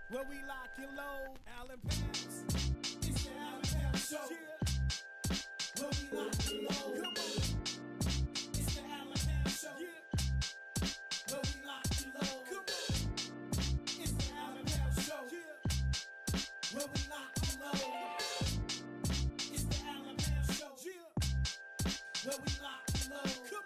Where we lock and load, Allen Powers. It's the Allen Powers Show. Yeah. Where we lock and load. Come on. It's the Allen Powers Show. Yeah. Where we lock and load. Come on. It's the Allen Powers Show. Yeah. Where we lock and load. It's the Allen Powers Show. Yeah. Where we lock and load. Come on.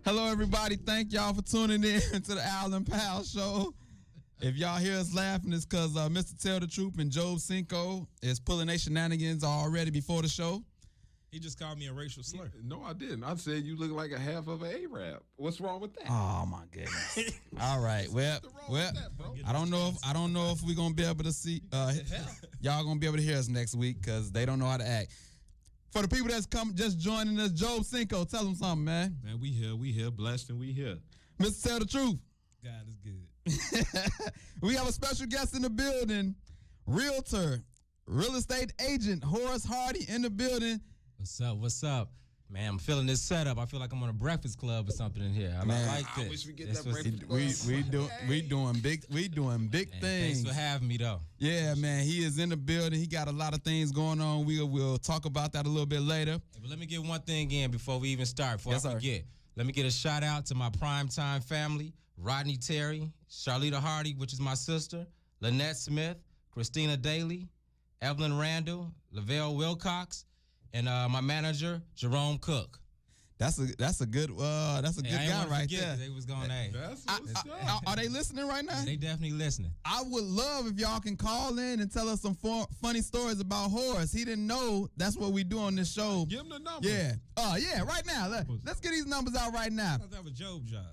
Hello, everybody. Thank y'all for tuning in to the Allen Powers Show. If y'all hear us laughing, it's because Mr. Tell the Truth and Job Cinco is pulling their shenanigans already before the show. He just called me a racial slur. No, I didn't. I said you look like a half of an Arab. What's wrong with that? Oh my goodness! All right, well, I don't know if we're gonna be able to see. Y'all gonna be able to hear us next week because they don't know how to act. For the people that's just joining us, Job Cinco, tell them something, man. Man, we here, blessed, and we here. Mr. Tell the Truth. God is good. We have a special guest in the building, realtor, real estate agent, Horace Hardy in the building. What's up? Man, I'm feeling this setup. I feel like I'm on a Breakfast Club or something in here. I like this. I wish we get that Breakfast Club. We doing big things. Thanks for having me though. Yeah, man, he is in the building. He got a lot of things going on. We'll talk about that a little bit later. Hey, but let me get one thing in before we even start. Before I forget, let me get a shout out to my primetime family: Rodney Terry, Charlita Hardy, which is my sister, Lynette Smith, Christina Daly, Evelyn Randall, Lavelle Wilcox, and my manager, Jerome Cook. That's a good guy right there. They was going, hey. Are they listening right now? Yeah, they definitely listening. I would love if y'all can call in and tell us some funny stories about Horace. He didn't know that's what we do on this show. Give him the number. Yeah. Yeah, right now. Let's get these numbers out right now. I thought that was Job's job.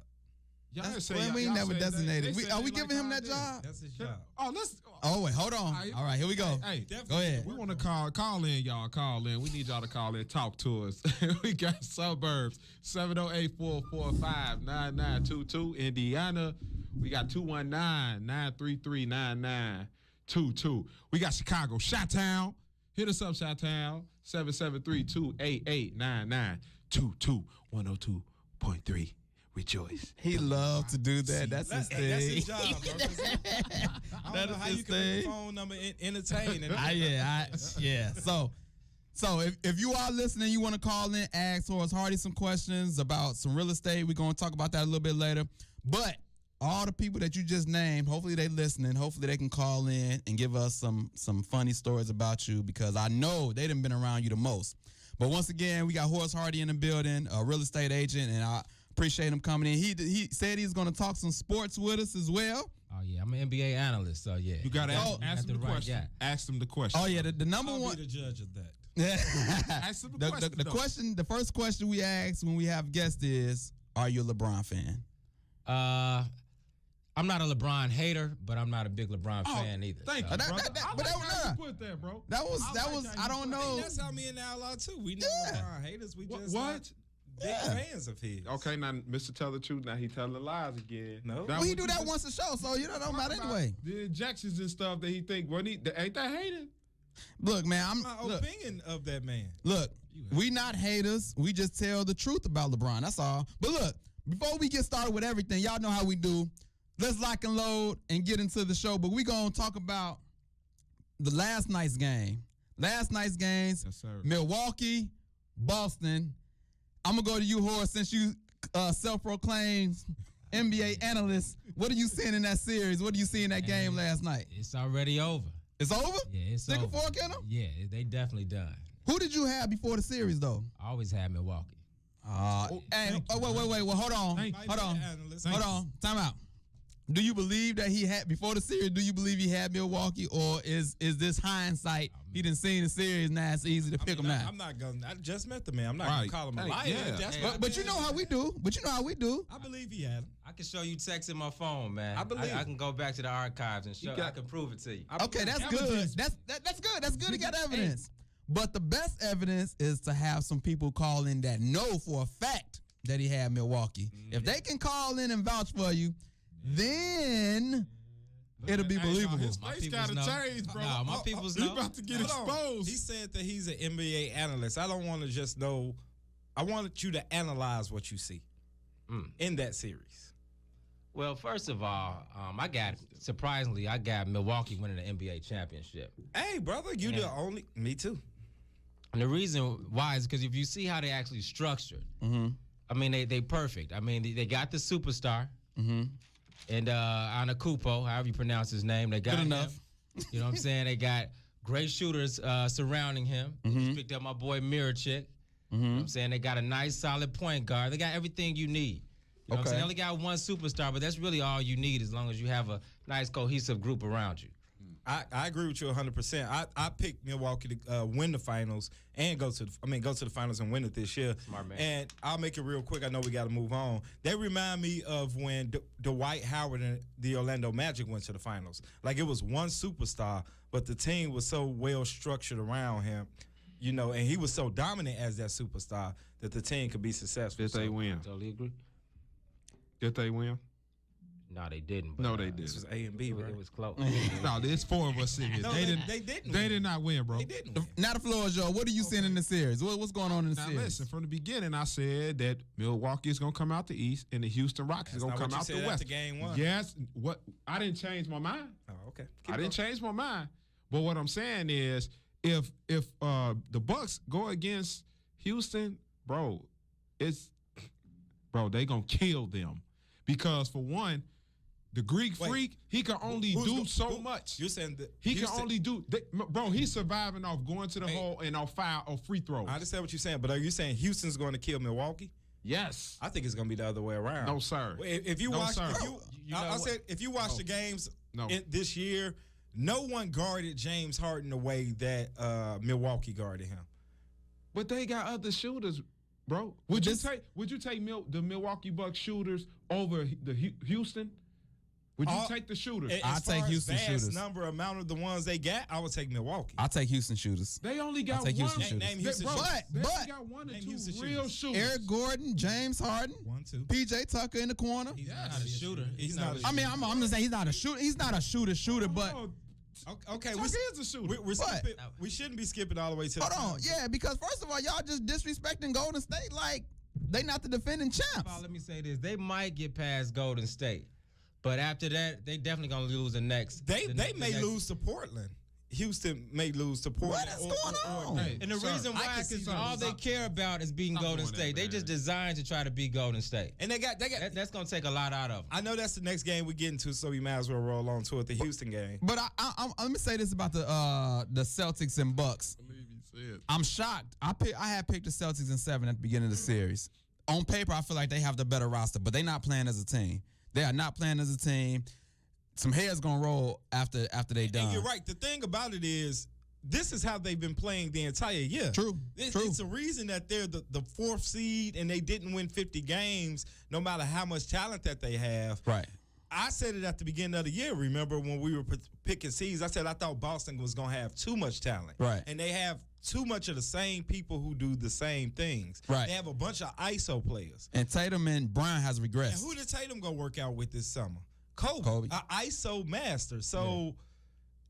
We never designated. Are we giving him that job? That's his job. Oh, wait, hold on. All right, here we go. Hey, go ahead. We want to call in, y'all. Call in. We need y'all to call in. Talk to us. We got suburbs, 708-445-9922. Indiana, we got 219-933-9922. We got Chicago, Chi-Town. Hit us up, Chi-Town, 773-288-9922, 102.3. Rejoice. He loved to do that. That's his thing. That's his job, bro. I don't know how you can make a phone number entertain. Yeah. So if you are listening, you want to call in, ask Horace Hardy some questions about some real estate. We're going to talk about that a little bit later. But all the people that you just named, hopefully they listening. Hopefully they can call in and give us some funny stories about you because I know they done been around you the most. But once again, we got Horace Hardy in the building, a real estate agent, and I appreciate him coming in. He said he's going to talk some sports with us as well. Oh, yeah. I'm an NBA analyst, so yeah. You got to ask him the question. Ask him the question. Oh, yeah. The number I'll one. be the judge of that. Ask him the question. The first question we ask when we have guests is, are you a LeBron fan? I'm not a LeBron hater, but I'm not a big LeBron fan either. Thank you, bro. Put that, bro. That was. I don't know. That's how me and Outlaw too. We not LeBron haters. We just big fans of his. Okay, now Mr. Tell the Truth. Now he telling the lies again. No, he do that once a show, so you don't know about anyway. The injections and stuff that he think. Ain't that hating? Look, man, my opinion of that man. Look, we not haters. We just tell the truth about LeBron. That's all. But look, before we get started with everything, y'all know how we do. Let's lock and load and get into the show. But we gonna talk about the last night's game. Last night's games. Yes, sir. Milwaukee, Boston. I'm gonna go to you, Horace, since you self-proclaimed NBA analyst. What are you seeing in that series? What do you see in that game last night? It's already over. It's over? Yeah, it's Stick over. a fork in them? Yeah, they definitely done. Who did you have before the series, though? I always had Milwaukee. Wait. Well, hold on. Time out. Do you believe that he had before the series? Do you believe he had Milwaukee, or is this hindsight? He didn't see the series. Now it's easy to pick him out. I'm not gonna. I just met the man. I'm not gonna call him a liar. Yeah. But you know how we do. I believe he had him. I can show you text in my phone, man. I believe. I can go back to the archives and show. I can prove it to you. Okay, that's good. That's good. That's good to get evidence. But the best evidence is to have some people call in that know for a fact that he had Milwaukee. If they can call in and vouch for you, then it'll be believable. His My face peoples gotta know. change, bro. Nah, my peoples He know. about to get Hold on. exposed. He said that he's an NBA analyst. I don't want to just know. I want you to analyze what you see in that series. Well, first of all, I got Milwaukee winning the NBA championship. Hey, brother, you the only. Me too. And the reason why is because if you see how they actually structured, I mean, they perfect. I mean, they got the superstar, and Anakupo, however you pronounce his name, they got Good him. enough. You know what I'm saying? They got great shooters surrounding him. They just picked up my boy Miracek. You know what I'm saying? They got a nice, solid point guard. They got everything you need. You know what I'm saying? They only got one superstar, but that's really all you need as long as you have a nice, cohesive group around you. I agree with you 100%. I picked Milwaukee to win the finals and go to the finals and win it this year. Smart man. And I'll make it real quick. I know we got to move on. They remind me of when Dwight Howard and the Orlando Magic went to the finals. Like it was one superstar, but the team was so well structured around him, you know, and he was so dominant as that superstar that the team could be successful. Did they win? Totally agree. Did they win? No, they didn't. But, No, they This didn't. was A and B, bro. It was close. No, there's 4 of us sitting here. No, they didn't. They didn't. They win. did not win, bro. They didn't. Win. Now the floor is yours. What are you seeing in the series? What's going on in the Now series? listen, from the beginning, I said that Milwaukee is gonna come out the East and the Houston Rockets That's are gonna not come what you out said the after West. game one. Yes, what I didn't change my mind. Oh, okay. I didn't change my mind. But what I'm saying is, if the Bucks go against Houston, bro, they gonna kill them because for one, the Greek Wait, Freak, he can only do so much. You're saying that He can only do, bro. He's surviving off going to the Hey. hole and off foul or free throws. I understand what you're saying, but are you saying Houston's going to kill Milwaukee? Yes. I think it's going to be the other way around. No, sir. If you No, watch, sir. I said if you watch the games No. this year, no one guarded James Harden the way that Milwaukee guarded him. But they got other shooters, bro. Would you take the Milwaukee Bucks shooters over the Houston? Would you take the shooters? I'll As far take as Houston vast shooters. amount of the ones they got, I would take Milwaukee. I'll take Houston shooters. They only got I'll take one. Houston shooters. Name Houston Bro, shooters. they But- got one or Name two Houston real shooters. shooters. Eric Gordon, James Harden, 1, 2. PJ Tucker in the corner. He's not a shooter. He's not. I mean, I'm just saying he's not a shooter. He's not a shooter, but Oh, Okay, Tucker is a shooter. we're But- skipping. We shouldn't be skipping all the way to. hold the on, yeah, because first of all, y'all just disrespecting Golden State like they not the defending champs. Let me say this: they might get past Golden State, but after that, they definitely gonna lose the next. They the may next- lose to Portland. Houston may lose to Portland. What is going on? Hey, And the sir, reason I why can is see because them. all they care about is beating Stop Golden doing that, State. They man. just designed to try to beat Golden State. And they got. That's gonna take a lot out of them. I know that's the next game we get into, so we might as well roll on to it. The Houston game. But let me say this about the Celtics and Bucks. I believe he said. I'm shocked. I had picked the Celtics in 7 at the beginning of the series. On paper, I feel like they have the better roster, but they're not playing as a team. They are not playing as a team. Some hair's gonna roll after they done. And you're right. The thing about it is, this is how they've been playing the entire year. True. It's a reason that they're the 4th seed and they didn't win 50 games, no matter how much talent that they have. Right. I said it at the beginning of the year. Remember when we were picking seeds? I said I thought Boston was going to have too much talent. Right. And they have too much of the same people who do the same things. Right. They have a bunch of ISO players. And Tatum and Brown has And regressed. who did Tatum go work out with this summer? Kobe. An ISO master. So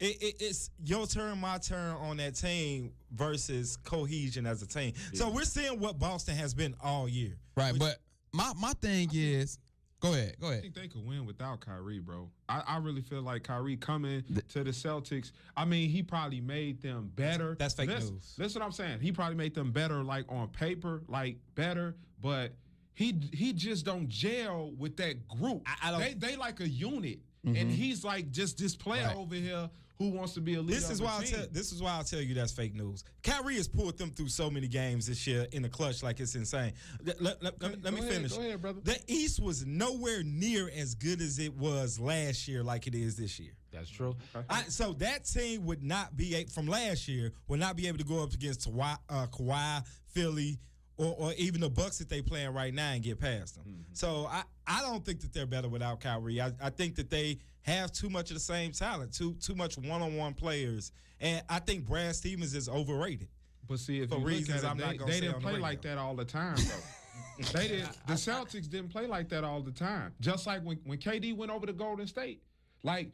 it's your turn, my turn on that team versus cohesion as a team. So we're seeing what Boston has been all year. Right. But my thing is, go ahead. I think they could win without Kyrie, bro. I really feel like Kyrie coming to the Celtics. I mean, he probably made them better. That's fake news. That's what I'm saying. He probably made them better, like on paper, like better, but he just don't gel with that group. I don't. They like a unit, and he's like just this player Right. over here who wants to be a leader. This is why I'll tell you that's fake news. Kyrie has pulled them through so many games this year in the clutch, like it's insane. Let me finish. Go ahead, brother. The East was nowhere near as good as it was last year, like it is this year. That's true. So that team would not be from last year would not be able to go up against Kawhi, Philly, or even the Bucks that they playing right now and get past them. So I don't think that they're better without Kyrie. I think that they have too much of the same talent, too much one-on-one players, and I think Brad Stevens is overrated. But see, if For you reasons look at I'm it, not gonna they say didn't on the play radio. like that all the time, though. They did. The Celtics didn't play like that all the time. Just like when KD went over to Golden State. Like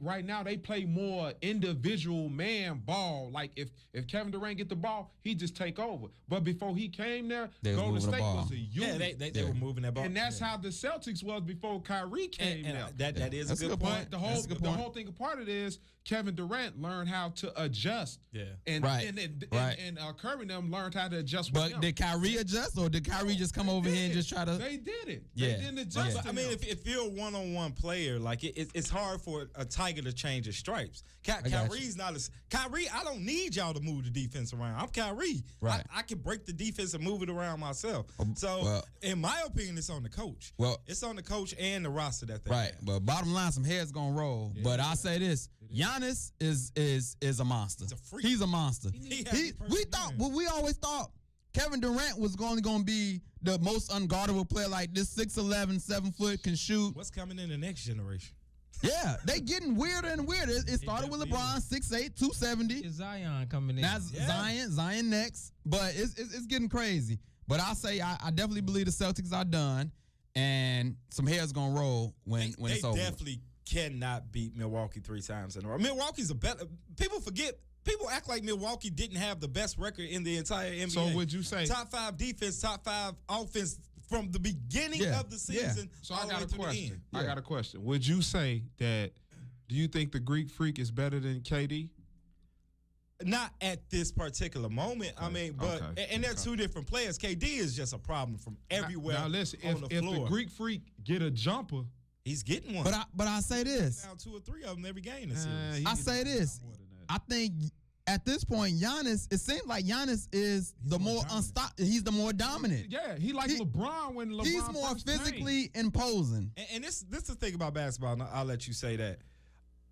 right now they play more individual man ball. Like if Kevin Durant get the ball, he just take over. But before he came there, Golden State was a unit. Yeah, they were moving that ball. And that's how the Celtics was before Kyrie came there. That is a good point. The whole thing apart it is Kevin Durant learned how to adjust. Yeah. And Curry and them learned how to adjust with him. But did Kyrie adjust, or did Kyrie just come over here and just try to? They did it. Yeah. They didn't adjust. But, I mean, if you're a one-on-one player, like it's hard for a Tiger to change his stripes. Kyrie's not a Kyrie. I don't need y'all to move the defense around. I'm Kyrie. Right. I can break the defense and move it around myself. In my opinion, it's on the coach. Well, it's on the coach and the roster that they right. have. But bottom line, some heads gonna roll. Yeah, but I say this: Giannis is a monster. He's a freak. He's a monster. We always thought Kevin Durant was only gonna be the most unguardable player, like this 6'11", 7 foot can shoot. What's coming in the next generation? Yeah, they getting weirder and weirder. It started with LeBron, 6'8", 270. Is Zion coming in? That's Zion next. But it's getting crazy. But I'll say I definitely believe the Celtics are done, and some hair's gonna roll when it's over. They definitely cannot beat Milwaukee 3 times in a row. Milwaukee's a better. People forget. People act like Milwaukee didn't have the best record in the entire NBA. So would you say top 5 defense, top 5 offense from the beginning of the season? So all I the got way a to the question. end. I got a question. Would you say that? Do you think the Greek Freak is better than KD? Not at this particular moment. I mean, but and they're two different players. KD is just a problem from everywhere. Now listen, on the floor. If the Greek Freak get a jumper, he's getting one. But I say this. Now 2 or 3 of them every game this series. I say this. I think at this point, Giannis. It seems like Giannis is the more unstoppable. He's the more dominant. Yeah, he like LeBron when LeBron He's more first came. physically imposing. And this is the thing about basketball. And I'll let you say that.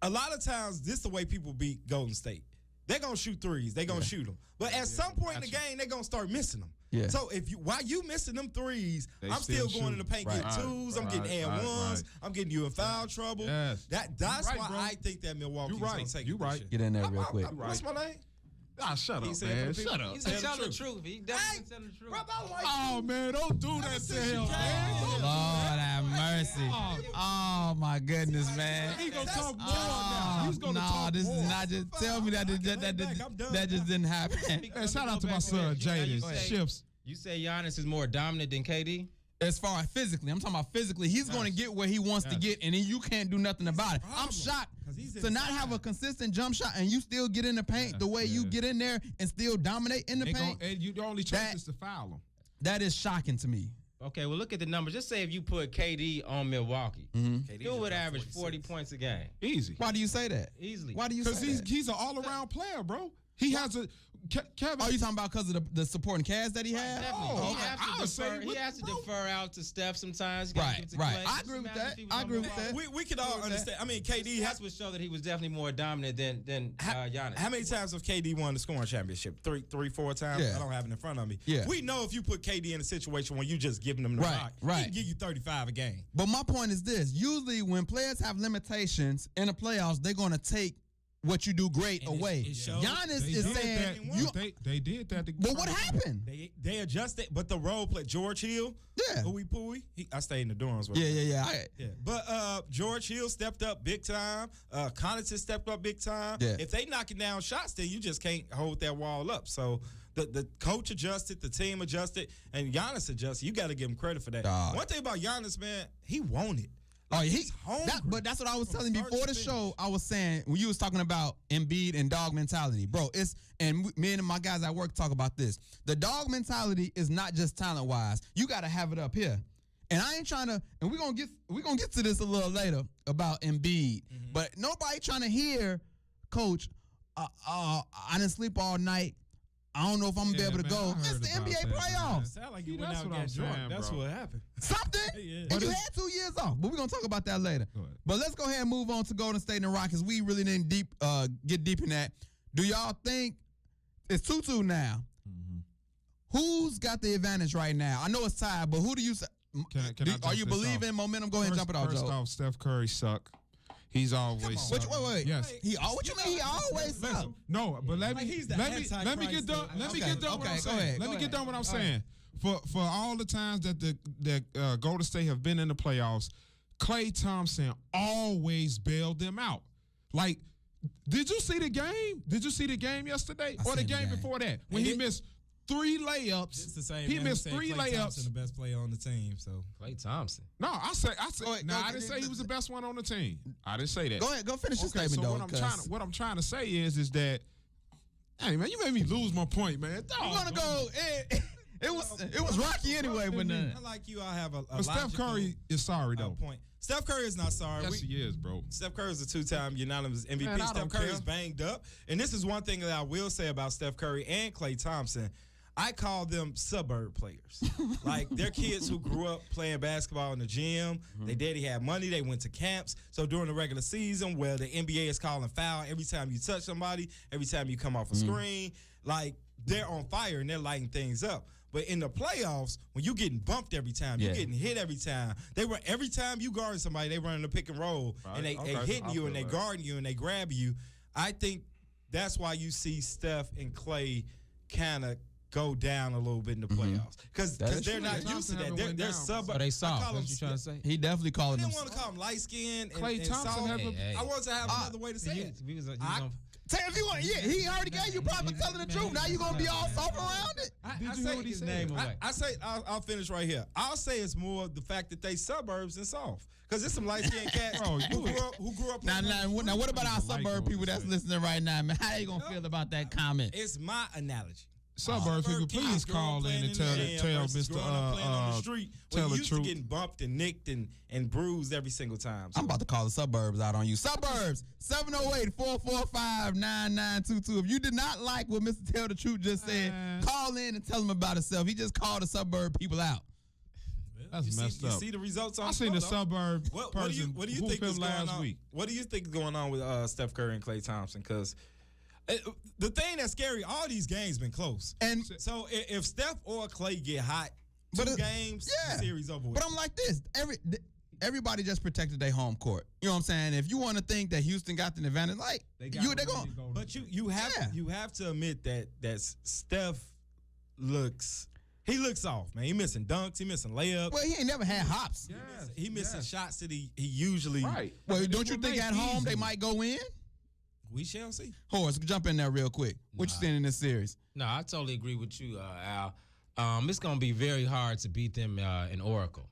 A lot of times, this is the way people beat Golden State. They're gonna shoot threes. They're gonna shoot them. But at some point in the game, they're gonna start missing them. Yeah. So while you missing them threes, I'm still going in the paint, getting twos. I'm getting and ones. I'm getting you in foul trouble. Yes. That's why I think that Milwaukee's gonna take it this year. Get in there real quick. What's my name? Shut up, man. Shut up. He's telling the truth. He definitely telling the truth. Oh, man, don't do that to him, man. Lord have mercy. Oh, my goodness, man. He gonna talk more now. He's gonna talk this more. is not just. Tell me that just didn't happen. Man, shout out to my son, Jaden Shifts. You say Giannis is more dominant than KD? As far as physically, I'm talking about physically. He's going to get where he wants to get, and then you can't do nothing about it. I'm shocked to not have a consistent jump shot, and you still get in the paint the way you get in there and still dominate in the paint. And you the only choice is to foul him. That is shocking to me. Okay, well, look at the numbers. Just say if you put KD on Milwaukee, he would average 40 points a game. Easy. Why do you say that? Easily. Why do you say that? Because he's an all-around player, bro. He has a Kevin. Oh, you talking about because of the supporting cast that he has? Definitely. Oh, He has to defer out to Steph sometimes. Right. I agree with that. We could all understand. I mean, KD has to show that he was definitely more dominant than Giannis. How many times have KD won the scoring championship? 3, 4 times? Yeah. I don't have it in front of me. Yeah. We know if you put KD in a situation where you just giving him the rock, he can give you 35 a game. But my point is this. Usually when players have limitations in the playoffs, they're going to take what you do great away. Giannis is saying they did that. But what happened? They adjusted, but the role play George Hill, Pooey. I stayed in the dorms with him. Yeah. But George Hill stepped up big time. Connaughton stepped up big time. Yeah. If they knocking down shots, then you just can't hold that wall up. So the coach adjusted, the team adjusted, and Giannis adjusted. You got to give him credit for that. One thing about Giannis, man, he wanted. He's hungry. But that's what I was telling you before the show. I was saying when you was talking about Embiid and dog mentality, bro. Me and my guys at work talk about this. The dog mentality is not just talent wise. You got to have it up here. And I ain't trying to. And we're gonna get to this a little later about Embiid. But nobody trying to hear, Coach. I didn't sleep all night. I don't know if I'm gonna be able to go. It's the NBA playoffs. Sound like you went out and got drunk. That's what happened. Something. And you had 2 years off. But we're gonna talk about that later. But let's go ahead and move on to Golden State and the Rockets. We really didn't get deep in that. Do y'all think it's 2-2 now? Who's got the advantage right now? I know it's tied, but who do you say? Are you believing momentum? Go ahead and jump it off, Joe. First off, Steph Curry suck. He's always suck. Wait. Yes. What you mean he always suck? No, but let me get done. Let me get done. Okay, go ahead. Let me get done what I'm saying. for all the times that Golden State have been in the playoffs, Klay Thompson always bailed them out. Like, did you see the game? Did you see the game yesterday or the game before that when he missed 3 layups? It's the same. He missed 3 Klay layups. Thompson, the best player on the team. So Klay Thompson. No, I said. ahead, No, go I ahead. didn't say he was the best one on the team. I didn't say that. Go ahead, go finish your Okay, statement, so though. what I'm trying to say is that, hey man, you made me lose my point, man. I'm gonna go. It was rocky anyway, but unlike you, I have a But Steph Curry is sorry though. point. Steph Curry is not sorry. Yes, he is, bro. Steph Curry is a 2-time unanimous MVP. Man, I Steph don't Curry care. is banged up. And this is one thing that I will say about Steph Curry and Klay Thompson. I call them suburb players. Like, they're kids who grew up playing basketball in the gym. Their daddy had money. They went to camps. So during the regular season, where the NBA is calling foul every time you touch somebody, every time you come off a screen, like, they're on fire and they're lighting things up. But in the playoffs, when you getting bumped every time, you getting hit every time. Every time you guard somebody, they running the pick and roll, and they hitting you and they guarding you and they grab you. I think that's why you see Steph and Klay kind of go down a little bit in the playoffs because they're not used to that. They're sub. So they soft. That's what you trying to say? he definitely I called didn't them. want to call them light skinned. Klay Thompson have I wanted to have another way to say it. If you want, he already gave you probably telling the truth. Now you gonna be all soft around it. I you say hear what he his said? name away. I say I'll finish right here. I'll say it's more the fact that they suburbs and soft because there's some light skinned cats Bro, who grew up. Now, what about our Like suburb what people you that's said. listening right now, man? How you gonna feel about that comment? It's my analogy. Suburbs people, kids please growing call up in playing and the tell gym versus Mr. growing up playing on the street, tell when the you used to truth. getting bumped and nicked and bruised every single time. So I'm about to call the suburbs out on you. Suburbs, 708-445-9922. If you did not like what Mr. Tell the Truth just said, call in and tell him about himself. He just called the suburb people out. That's messed you up. see the results on I seen the Twitter. suburb What person do you whoop think is him going last on? week. What do you think is going on with Steph Curry and Klay Thompson? Because the thing that's scary, all these games been close. And So if Steph or Klay get hot, But two it- games, yeah. the series over with. But I'm like this. Everybody just protected their home court. You know what I'm saying? If you want to think that Houston got the advantage, like they're going. But you have to admit that Steph looks off, man. He missing dunks, he missing layups. Well, he ain't never had hops. He missing shots that he usually. Right. Well, But don't it you would think make at home easy. they might go in? We shall see. Horace, jump in there real quick. What you seeing in this series? No, I totally agree with you, Al. It's going to be very hard to beat them in Oracle.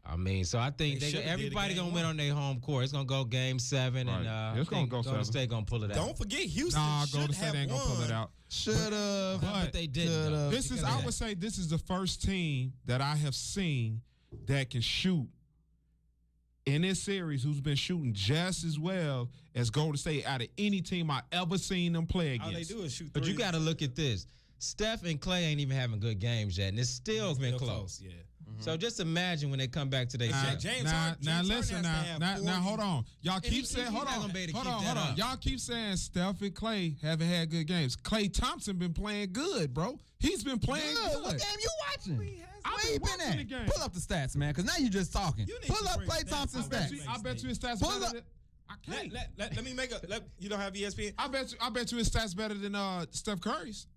I mean, so I think They should've did everybody it game going to win one. on their home court. It's going to go game 7, Right. and It's I gonna think go Golden 7. State going to pull it out. Don't forget, Houston Nah, should Golden State have ain't gonna pull won. it out. Should have. But they didn't. though. This is, I would say, this is the first team that I have seen that can shoot in this series who's been shooting just as well as Golden State out of any team I ever seen them play All they against. do is shoot. But you threes. got to look at this. Steph and Klay ain't even having good games yet, and it's still been Real close. Yeah. So just imagine when they come back to their Now, set. James now, Harden- now James listen, Harden has to have now, 40. hold on. Y'all keep saying, he's hold not on, gonna be able to hold keep on, that hold on. up. Y'all keep saying Steph and Klay haven't had good games. Klay Thompson been playing good, bro. He's been playing good. What game you watching? Where been you been watching the at? game. Pull up the stats, man, because now you just talking. You need Pull to up bring Klay stats. Thompson's I bet stats. you- I bet you his stats Pull better up- than I can't. Let me make a. You don't have ESPN. I bet you his stats better than Steph Curry's.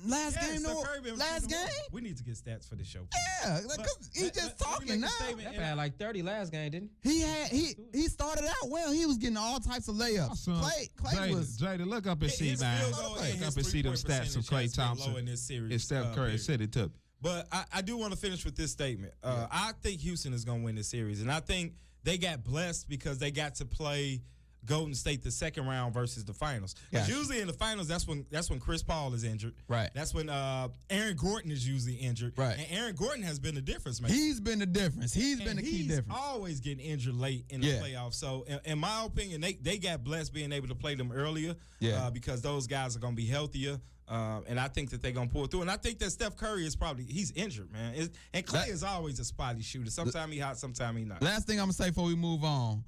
Last Yeah, game, Steph no. Curry been Last shooting game? well. We need to get stats for the show. Yeah, like, 'cause he Let- just let me talking make a now. statement. That And had like 30 last game, didn't He started out well. He was getting all types of layups. Son, Clay was. Jada, look up and see, His man. field goal and Look his up and see them three-point stats from percentage Klay has been Thompson. low in this series, It's Steph Curry. period. Said it took. But I do want to finish with this statement. I think Houston is going to win this series, and I think they got blessed because they got to play Golden State the second round versus the finals. Because Gotcha. usually in the finals, that's when Chris Paul is injured. Right. That's when Aaron Gordon is usually injured. Right. And Aaron Gordon has been the difference maker. He's been the difference. He's been the key he's difference. always getting injured late in the Yeah. playoffs. So, in my opinion, they got blessed being able to play them earlier. Yeah. Because those guys are going to be healthier. And I think that they're going to pull through. And I think that Steph Curry is he's injured, man. And Klay is always a spotty shooter. Sometimes he hot, sometimes he not. Last thing I'm gonna say before we move on,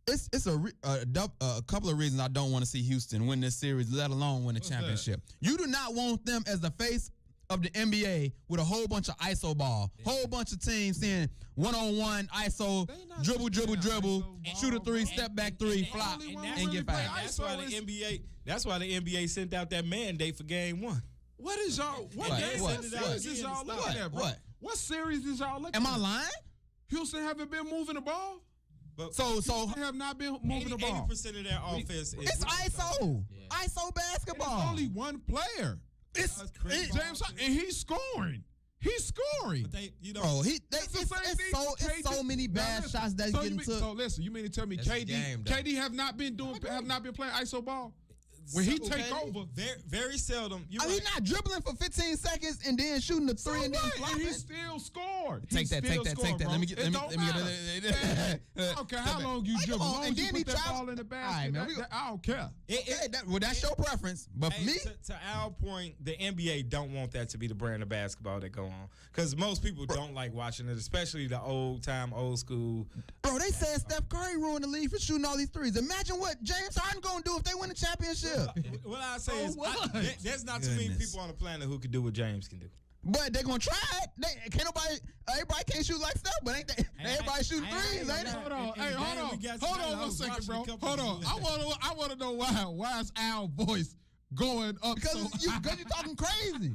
it's a couple of reasons I don't want to see Houston win this series, let alone win a championship. You do not want them as the face of the NBA with a whole bunch of ISO ball, whole bunch of teams saying one-on-one ISO, dribble, shoot a three, step back three, flop, only one and really get play fouled. That's why the NBA sent out that mandate for game 1. What is y'all? What What? game What? is What? this y'all looking What? at, bro? What? What series is y'all looking Am at? I lying? Houston haven't been moving the ball. But So They have not been moving the ball. 80% of their offense is it's ISO. Yeah. ISO It's basketball. only one player. It's That's crazy. James Harden, and he's scoring. He's scoring. But they, you know, bro. It's the same thing. It's so many Now bad listen, shots that he's so getting took. So listen, you mean to tell me That's the KD game, though. KD have not been playing ISO ball? When he take over, very seldom. You I mean, not dribbling for 15 seconds and then shooting the three and then and flopping. he still scored. Take that. Let me get. Okay, how long you Like, dribble? come As on, long and as you then he put that travel- ball in the All right, basket, man, I don't care. Well, that's your preference, but for Hey, me, to our point, the NBA don't want that to be the brand of basketball that go on, because most people don't like watching it, especially the old school. bro, they said Steph Curry ruined the league for shooting all these threes. Imagine what James Harden gonna do if they win the championship. What I say is, what? there's not too many Goodness. people on the planet who could do what James can do. But they gonna try it. Everybody can't shoot like Steph, but ain't they? Everybody shooting threes, ain't it? Hold on, In the game we got hold tonight, on I one was second, watching bro. a couple Hold on. of I want to know why is Al's voice going up Because so you talking crazy.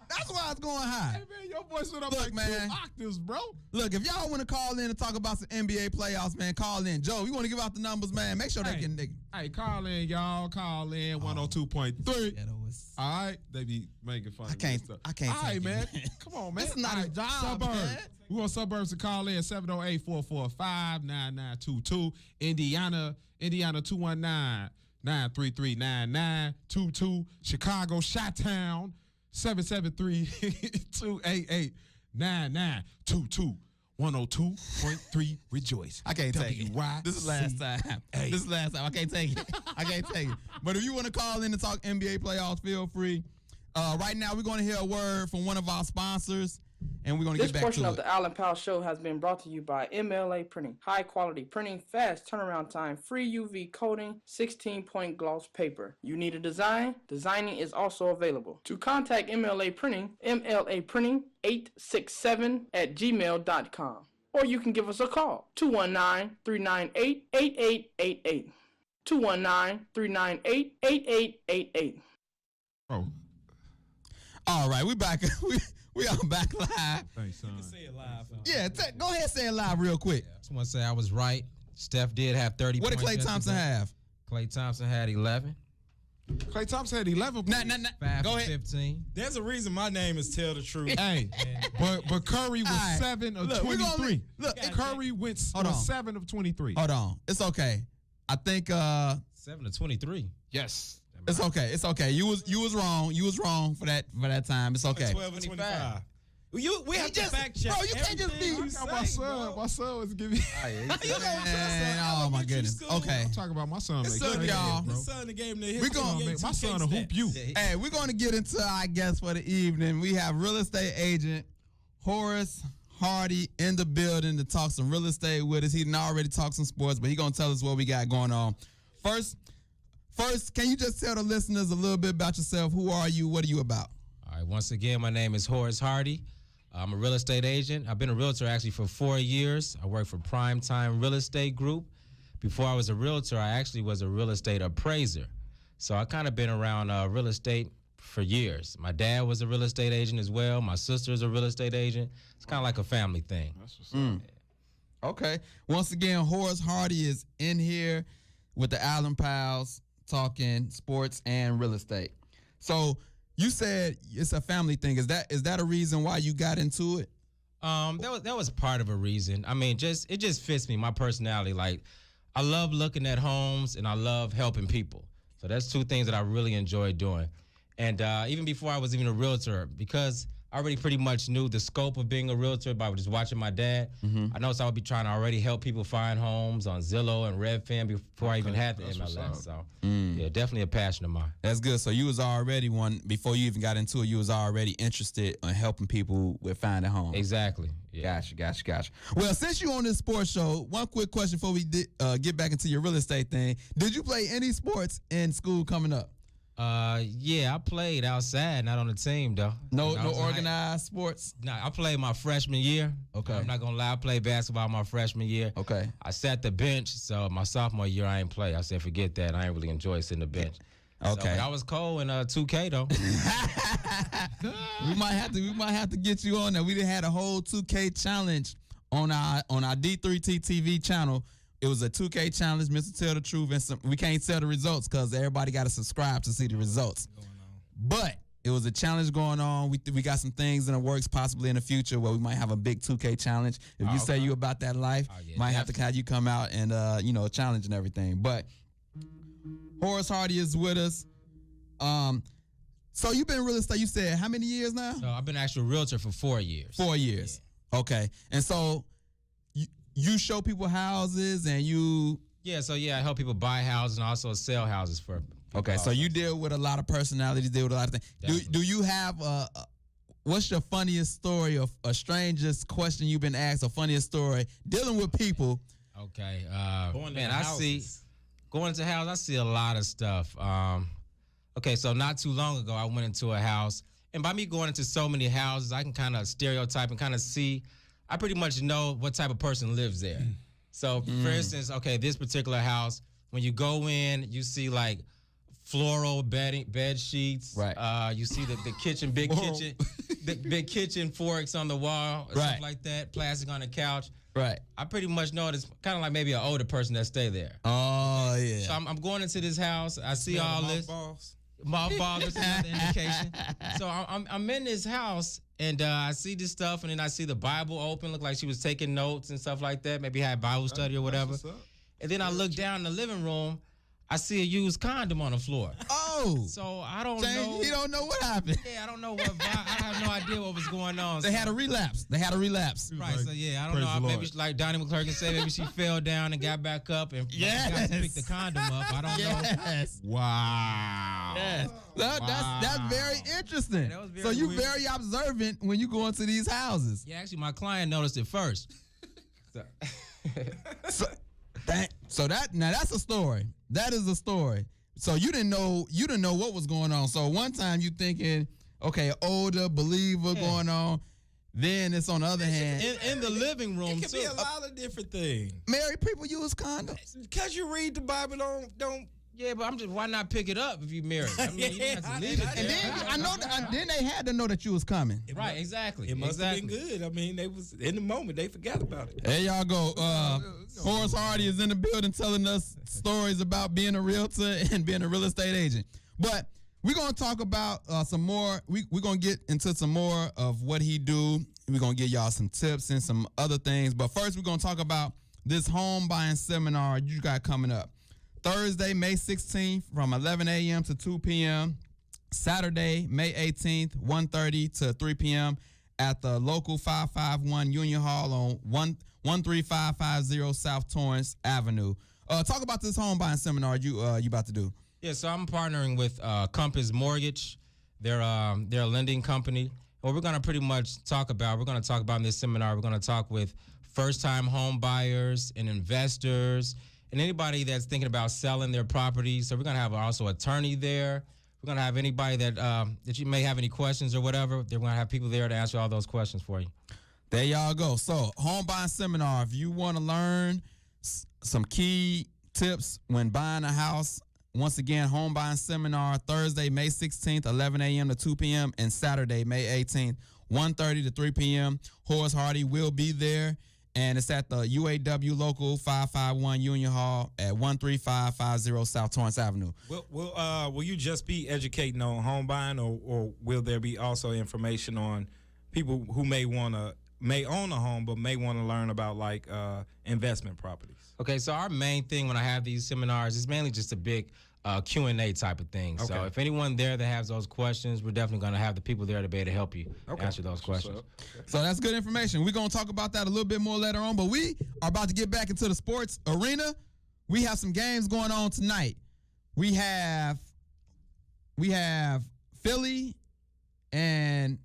That's why it's going high. Hey man, your voice went up Look, like man. 2 octaves, bro. Look, if y'all want to call in and talk about some NBA playoffs, man, call in. Joe, you want to give out the numbers, man? Make sure they can. Hey, call in, y'all. Call in 102.3. All right, they be making fun. I can't- of this stuff. I can't All right, take it, man. man. Come on, man. This is not All a right, job, Suburbs. man. We want suburbs to call in 708-445-9922. Indiana 219-933-9922. Chicago Chi-Town 773-288-9922. 102.3 Rejoice. I can't take it. WYCA. This is last time. This is last time. I can't take it. I can't take it. But if you want to call in and talk NBA playoffs, feel free. Right now, we're going to hear a word from one of our sponsors, and we're going to This get back portion to of it. the Allen Powell Show has been brought to you by MLA Printing. High quality printing, fast turnaround time, free UV coating, 16-point gloss paper. You need a design? Designing is also available. To contact MLA Printing, MLAprinting867@gmail.com. Or you can give us a call, 219-398-8888. 219-398-8888. Oh, All right, we back. We are back live. thanks, son. Say it live. Yeah, go ahead and say it live real quick. Just want to say I was right. Steph did have 30 What did points. Klay Thompson yesterday. have? Klay Thompson had 11. Klay Thompson had 11 points. Nah. 5 Go for ahead. 15. There's a reason my name is Tell the Truth. Hey, but Curry was All right. 7 of Look, we gonna 23. look, Curry Hold on. was 7 of 23. Hold on. It's okay. I think 7 to 23. Yes. it's okay. It's okay. You was wrong. You was wrong for that time. It's okay. 12 and 25. We have to fact check. Bro, you can't just be- everything you My say, son, bro. my son was giving. Man, trust oh my elementary goodness. school. Okay. I'm talking about my son. His Make son, crazy, y'all. bro. His son gave him the We gonna history. My son will hoop you. Hey, we're going to get into our guest for the evening. We have real estate agent Horace Hardy in the building to talk some real estate with us. He done already talked some sports, but he going to tell us what we got going on. First, can you just tell the listeners a little bit about yourself? Who are you? What are you about? All right, once again, my name is Horace Hardy. I'm a real estate agent. I've been a realtor actually for 4 years. I work for Prime Time Real Estate Group. Before I was a realtor, I actually was a real estate appraiser. So I kind of been around real estate for years. My dad was a real estate agent as well. My sister's a real estate agent. It's kind of like a family thing. That's what's up. Okay. Once again, Horace Hardy is in here with the Allen Pals talking sports and real estate. So you said it's a family thing. Is that a reason why you got into it? That was part of a reason. I mean, it just fits me, my personality. Like, I love looking at homes and I love helping people. So that's two things that I really enjoy doing. And even before I was even a realtor, because I already pretty much knew the scope of being a realtor by just watching my dad. I noticed I would be trying to already help people find homes on Zillow and Redfin before I even had the That's what's MLS. up. So yeah, definitely a passion of mine. That's good. So you was already before you even got into it, you was already interested in helping people with finding homes. Exactly. Yeah. Gotcha. Well, since you on this sports show, one quick question before we get back into your real estate thing. Did you play any sports in school coming up? Yeah, I played outside, not on the team though. No When I was in high- organized sports? No, I played my freshman year. Okay. I'm not gonna lie, I played basketball my freshman year. Okay. I sat the bench, so my sophomore year I ain't play. I said, forget that. I ain't really enjoy sitting the bench. Okay. So, but I was cold in 2K though. we might have to get you on there. We done had a whole 2K challenge on our D3T TV channel. It was a 2K challenge, Mr. Tell the Truth, and we can't tell the results because everybody got to subscribe to see the results. But it was a challenge going on. We got some things in the works possibly in the future where we might have a big 2K challenge. If you say you about that life, might have to have you come out and challenge and everything. But Horace Hardy is with us. So you've been real estate, you said how many years now? So I've been actually a realtor for 4 years. 4 years. Yeah. Okay. And so you show people houses and you... Yeah, so I help people buy houses and also sell houses for people. Okay, so you deal with a lot of personalities, deal with a lot of things. Do you have what's your funniest story or a strangest question you've been asked or funniest story dealing with people? Okay, going into house, I see a lot of stuff. Okay, so not too long ago, I went into a house, and by me going into so many houses, I can kind of stereotype and kind of see. I pretty much know what type of person lives there. So, for instance, okay, this particular house, when you go in, you see like floral bed sheets. Right. You see the kitchen, big kitchen forks on the wall, or stuff like that. Plastic on the couch. Right. I pretty much know it's kind of like maybe an older person that stay there. Oh yeah. So I'm going into this house. I see all this. Mothballs is another indication. So I'm in this house and I see this stuff and then I see the Bible open. Look like she was taking notes and stuff like that. Maybe had Bible study or whatever. And then I look down in the living room. I see a used condom on the floor. Oh. So I don't know. You don't know what happened. Yeah, I don't know what. I have no idea what was going on. They had a relapse. Right. So yeah, I don't know. Maybe like Donnie McClurkin said, maybe she fell down and got back up and got to pick the condom up. I don't know. Wow. Yes. That's very interesting. That was very so you weird. very observant when you go into these houses. Yeah, actually, my client noticed it first. So that's a story. That is a story. So you didn't know what was going on. So one time you thinking, okay, older believer going on. Then it's on the other hand. In the living room, It could be a lot of different things. Married people use condoms. Because you read the Bible, don't. Yeah, but I'm just, why not pick it up if you married? I mean, you have to leave it there. And then then they had to know that you was coming. Right, exactly. It must have been good. I mean, they was in the moment. They forgot about it. There y'all go. Horace Hardy is in the building telling us stories about being a realtor and being a real estate agent. But we're going to talk about some more. We're going to get into some more of what he do. We're going to give y'all some tips and some other things. But first, we're going to talk about this home buying seminar you got coming up. Thursday, May 16th from 11 a.m. to 2 p.m. Saturday, May 18th, 1:30 to 3 p.m. at the local 551 Union Hall on 13550 South Torrance Avenue. Talk about this home buying seminar you about to do. Yeah, so I'm partnering with Compass Mortgage. They're a lending company. What we're going to pretty much talk about in this seminar, we're going to talk with first-time home buyers and investors and anybody that's thinking about selling their property. So we're going to have also an attorney there. We're going to have anybody that you may have any questions or whatever. They're going to have people there to answer all those questions for you. There y'all go. So home buying seminar, if you want to learn some key tips when buying a house, once again, home buying seminar, Thursday, May 16th, 11 a.m. to 2 p.m. and Saturday, May 18th, 1:30 to 3 p.m. Horace Hardy will be there. And it's at the UAW local 551 Union Hall at 13550 South Torrance Avenue. Will you just be educating on home buying, or will there be also information on people who may own a home but may want to learn about like investment properties? Okay, so our main thing when I have these seminars is mainly just a big Q&A type of thing. Okay. So if anyone there that has those questions, we're definitely going to have the people there to be able to help you answer those questions. So that's good information. We're going to talk about that a little bit more later on, but we are about to get back into the sports arena. We have some games going on tonight. We have Philly and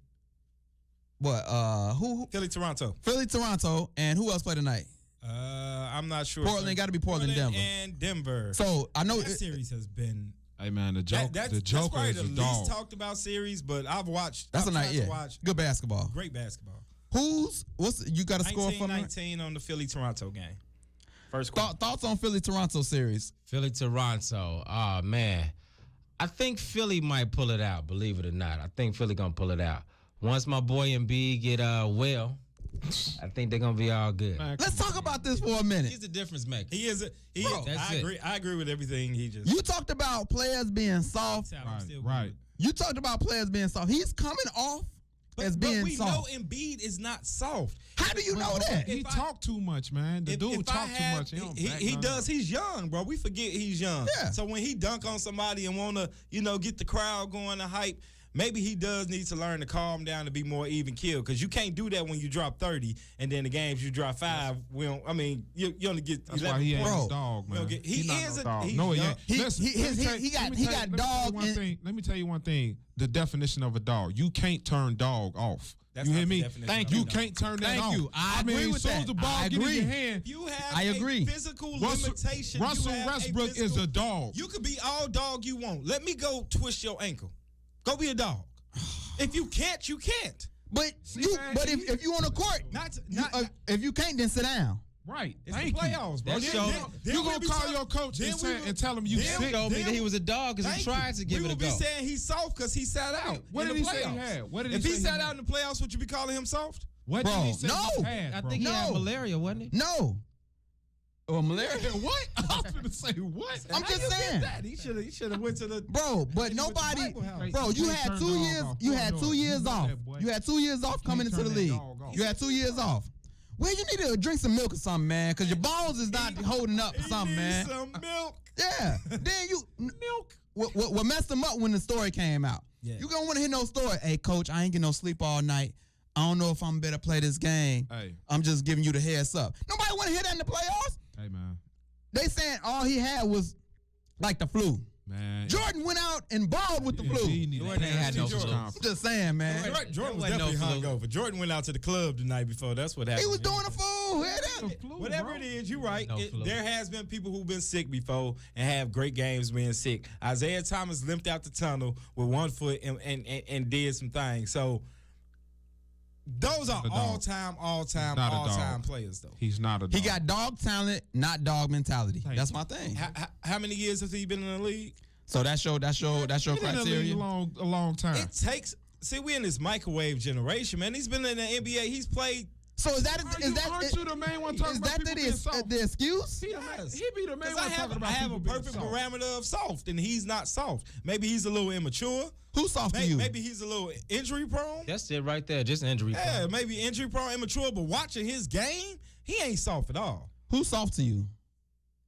who? Philly, Toronto. Philly, Toronto, and who else play tonight? I'm not sure. Portland, got to be Portland, Denver. And Denver. So I know that series has been. Hey man, the Joker that's is probably a the dog. least talked about series, but I've watched. That's I've a night, yeah. watch good basketball. Great basketball. You got a score for me? 19-19 on the Philly Toronto game. First thoughts on Philly Toronto series? Philly Toronto. Oh man. I think Philly might pull it out, believe it or not. I think Philly gonna pull it out. Once my boy Embiid get well, I think they're gonna be all good. Man, Let's talk about this for a minute. He's the difference maker. He is. That's I it. agree. I agree with everything he just. You talked about players being soft. right. You talked about players being soft. He's coming off as being but we soft. know Embiid is not soft. How do you know that? He talk too much, man. The dude talk too much. He does. He's young, bro. We forget he's young. Yeah. So when he dunk on somebody and wanna, get the crowd going to hype, maybe he does need to learn to calm down to be more even keel. Because you can't do that when you drop 30 and then the games you drop 5. You only get. That's 11 why he ain't points. no dog, man. He He's not is no a dog. he's No, he young. ain't. He- Listen, he- let me he- tell- he got- let me he tell- got let me dog tell you one in- thing. Let me tell you one thing. The definition of a dog. You can't turn dog off. That's you not hear the me? definition Thank of a you. dog. Can't turn that Thank off. you. I mean, agree with as soon as that. the ball I get in agree. your hand, You have I agree. a physical Russell limitation. Russell You have a Westbrook is physical- a dog. You could be all dog you want. Let me go twist your ankle. Go be a dog. If you can't, you can't. But man, if you on the court, if you can't, then sit down. Right. It's Thank the playoffs, bro. That show- You gonna call your coach and tell him you sick? Told me that he was a dog because he tried to give we it a would be go. saying he's soft because he sat out. What in did the he say he playoffs. had? What did If he he say sat he out in the playoffs, would you be calling him soft? What Bro, did he say no. he had, I bro? think he had No. malaria, wasn't he? No. Oh, malaria. What? I was gonna say what? I'm How just you get saying. that? He should have went to the. Bro, but He went to nobody, Bible house. bro, you Can't had turn 2 dog years. off. You Don't had do 2 it. years You know off. that, boy. You had 2 years off coming into turn the that league. dog off. You had 2 years off. Well, you need to drink some milk or something, man, because your balls is not holding up or something, He man. needs some milk. Yeah. Then you milk. What messed him up when the story came out? Yeah. You gonna want to hear no story. Hey, coach, I ain't getting no sleep all night. I don't know if I'm better play this game. Hey. I'm just giving you the heads up. Nobody want to hear that in the playoffs. Hey, man. They saying all he had was like the flu. Man. Jordan went out and balled with the flu. Jordan ain't had no flu. I'm just saying, man. Jordan was wasn't no definitely flu. hungover. Jordan went out to the club the night before. That's what happened. He was doing a fool. Hear that? Whatever it is, you're right. No flu. There has been people who've been sick before and have great games being sick. Isaiah Thomas limped out the tunnel with 1 foot and did some things. So those are Not a dog. all-time players, though. He's not a dog. He got dog talent, not dog mentality. Thank That's you. my thing. How many years has he been in the league? So that's your He's been in the league criteria. a long time. It takes. See, we're in this microwave generation, man. He's been in the NBA. He's played. So is that Aren't you the main one talking is about that people being soft? the excuse? Yes. He be the main 'Cause one I talking about have a people being perfect soft. parameter of soft, and he's not soft. Maybe he's a little immature. Who's soft to Maybe, you? maybe he's a little injury prone. That's it right there. Just injury. Yeah, prone. maybe injury prone, immature, but watching his game, he ain't soft at all. Who's soft to you?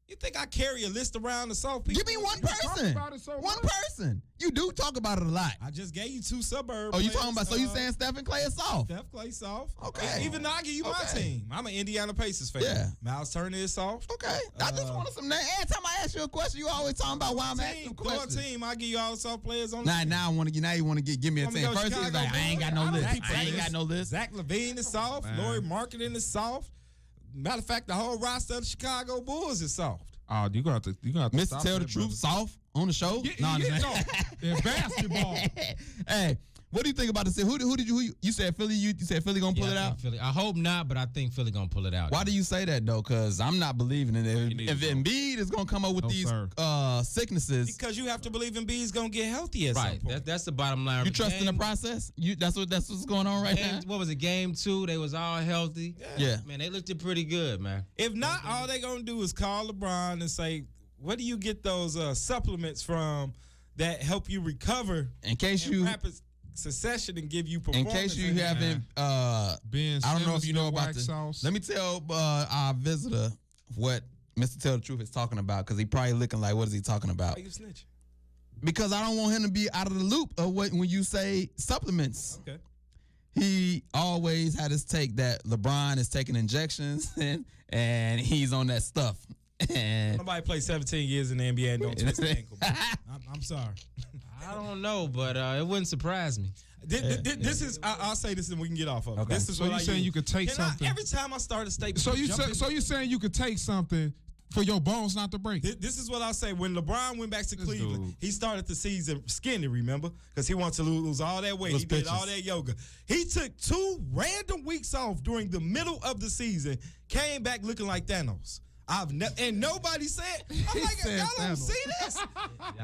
You think I carry a list around of soft people? Give me one talk person. about it so One much. person. You do talk about it a lot. I just gave you 2 suburbs. Oh, you talking about? So you saying Stephen Clay is soft? Steph Clay soft? Okay. Even though I give you my Okay. team, I'm an Indiana Pacers fan. Yeah. Miles Turner is soft. Okay. I just wanted some names. Every time I ask you a question, you always talking about why I'm asking Team, go questions. team. I give you all the soft players on the team. Now you want to give me a Want me team. to go First, he's Chicago like, I ain't got no Bulls? list. I don't I ain't think got no list. Zach LaVine is soft. Man. Laurie Marketing is soft. Matter of fact, the whole roster of the Chicago Bulls is soft. Oh, you got to Mr. stop Tell the that, Truth, brother. soft on the show. Yeah, No, I'm yeah, just no. saying. In basketball. Hey, what do you think about this? Who did you said Philly? You said Philly gonna pull Yeah, it I out? think Philly. I hope not, but I think Philly gonna pull it out. Why do you say that though? Because I'm not believing in it. need If to go. Embiid is gonna come up with No, these sir. sicknesses, Because you have to believe Embiid's gonna get healthy at some Right. point. That's the bottom line. you trust in the Game- process? That's what's going on right now. What was it? Game 2, they was all healthy. Yeah. Man, they looked pretty good, man. If not, all they gonna do is call LeBron and say, "Where do you get those supplements from that help you recover In case in you, rapid succession and give you in performance?" case you enhancement?" haven't, Ben I don't know if Simmons you know and about wax this. sauce. Let me tell our visitor what Mr. Tell the Truth is talking about because he probably looking like, what is he talking about? Why you snitching? Because I don't want him to be out of the loop of when you say supplements. Okay. He always had his take that LeBron is taking injections and he's on that stuff. And Nobody play 17 years in the NBA and don't twist the ankle. bro. I'm sorry. I don't know, but it wouldn't surprise me. This is. I'll say this and we can get off of it. Okay. This is So what you I saying use. you could take Can I- something? every time I start a statement. So jump in- you saying you could take something for your bones not to break? This is what I'll say. When LeBron went back to This Cleveland, dude. he started the season skinny, remember? Because he wanted to lose all that weight. Those He did pictures. all that yoga. He took 2 random weeks off during the middle of the season, came back looking like Thanos. and nobody said. I'm like, said y'all don't Thanos. see this?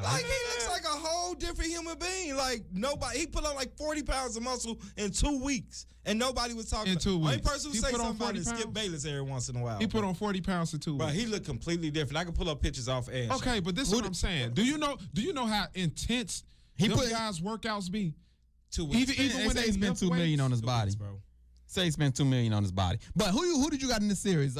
Like he looks like a whole different human being. Like nobody, he put on like 40 pounds of muscle in 2 weeks, and nobody was talking. In 2 Only weeks. person who He say put on something about 40 it is Skip pounds? Bayless every once in a while. He put on 40 pounds in 2 But weeks. he looked completely different. I can pull up pictures off air. Okay, but this is what I'm saying. Do you know how intense He them put- guys' workouts be? 2 weeks. Even They when say they he spent lift $2 million weights? on his 2 body. weeks, bro. Say he spent $2 million on his body. But who did you got in this series?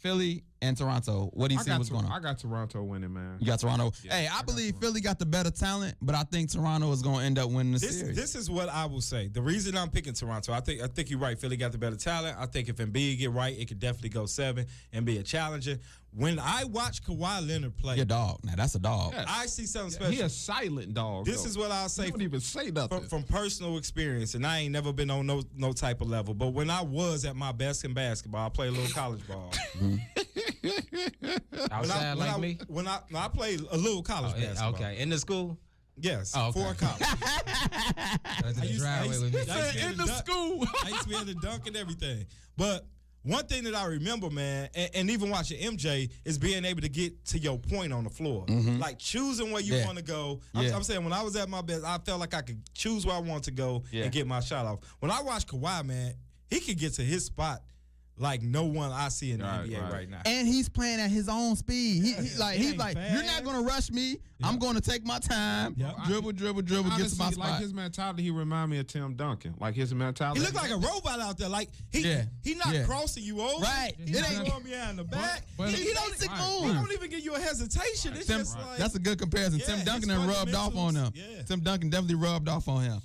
Philly and Toronto. What do you see? What's going on? I got Toronto winning, man. You got Toronto. Hey, I believe Philly got the better talent, but I think Toronto is going to end up winning the series. This is what I will say. The reason I'm picking Toronto, I think you're right. Philly got the better talent. I think if Embiid get right, it could definitely go 7 and be a challenger. When I watch Kawhi Leonard play, Your dog. Now that's a dog. Yeah. I see something special. He a silent dog. This though. is what I'll say He don't even say nothing. from personal experience, and I ain't never been on no type of level. But when I was at my best in basketball, I played a little college ball. Outside like me? When I played a little college basketball. Okay, in the school? Yes. Oh, okay. For college. That's in the driveway with me. in the school. I used to be able to dunk and everything. But one thing that I remember, man, and even watching MJ, is being able to get to your point on the floor. Like choosing where you Yeah. want to go. Yeah. I'm saying when I was at my best, I felt like I could choose where I wanted to go Yeah. and get my shot off. When I watch Kawhi, man, he could get to his spot like no one I see in the Right, NBA right. right now. And he's playing at his own speed. He's like, ain't you're fast. not gonna rush me. I'm gonna take my time. Yeah. Dribble, get to my Honestly, spot. like his mentality, he remind me of Tim Duncan. Like his mentality. He looked like a robot out there. Like he not Yeah. crossing you over. Right. He ain't going behind the back. But- he don't, basic he move. don't even give you a hesitation. It's Tim, just like that's a good comparison. Yeah, Tim his Duncan done rubbed off on him. fundamentals, yeah. Tim Duncan definitely rubbed off on him.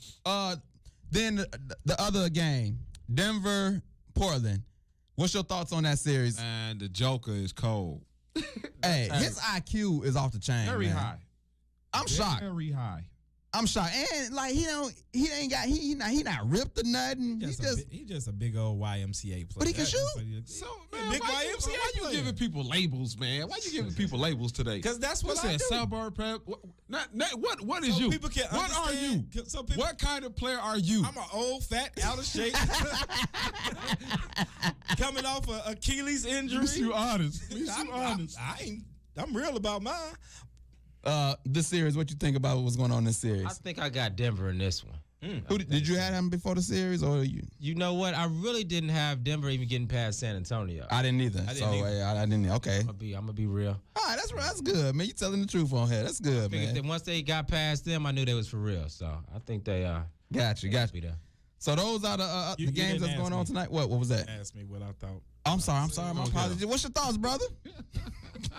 Then the other game, Denver, Portland. What's your thoughts on that series? And the Joker is cold. Hey, his IQ is off the chain. Very man. high. I'm shocked. Very high. I'm shocked. And like he not ripped or nothing. He just a big old YMCA player. But he can shoot. So, Yeah, man, big why you player. giving people labels, man? Why you giving people labels today? Because that's what What's I that? do. Suburb prep? What is So you? people can What are you? understand- so people- What kind of player are you? I'm an old, fat, out of shape, coming off a Achilles injury. honest. I'm real about mine. This series, what you think about what's going on in this series? I think I got Denver in this one. Did you have him before the series or you? You know what? I really didn't have Denver even getting past San Antonio. I didn't either. didn't so either. I didn't. Okay. I'm gonna be real. All right, that's good, man. You telling the truth on here. That's good, Figured that man. once they got past them, I knew they was for real. So I think they Got you. be there. So those are the You games didn't that's going ask on me. tonight. What was that? Ask me what I thought. I'm sorry. My apologies. What's your thoughts, brother?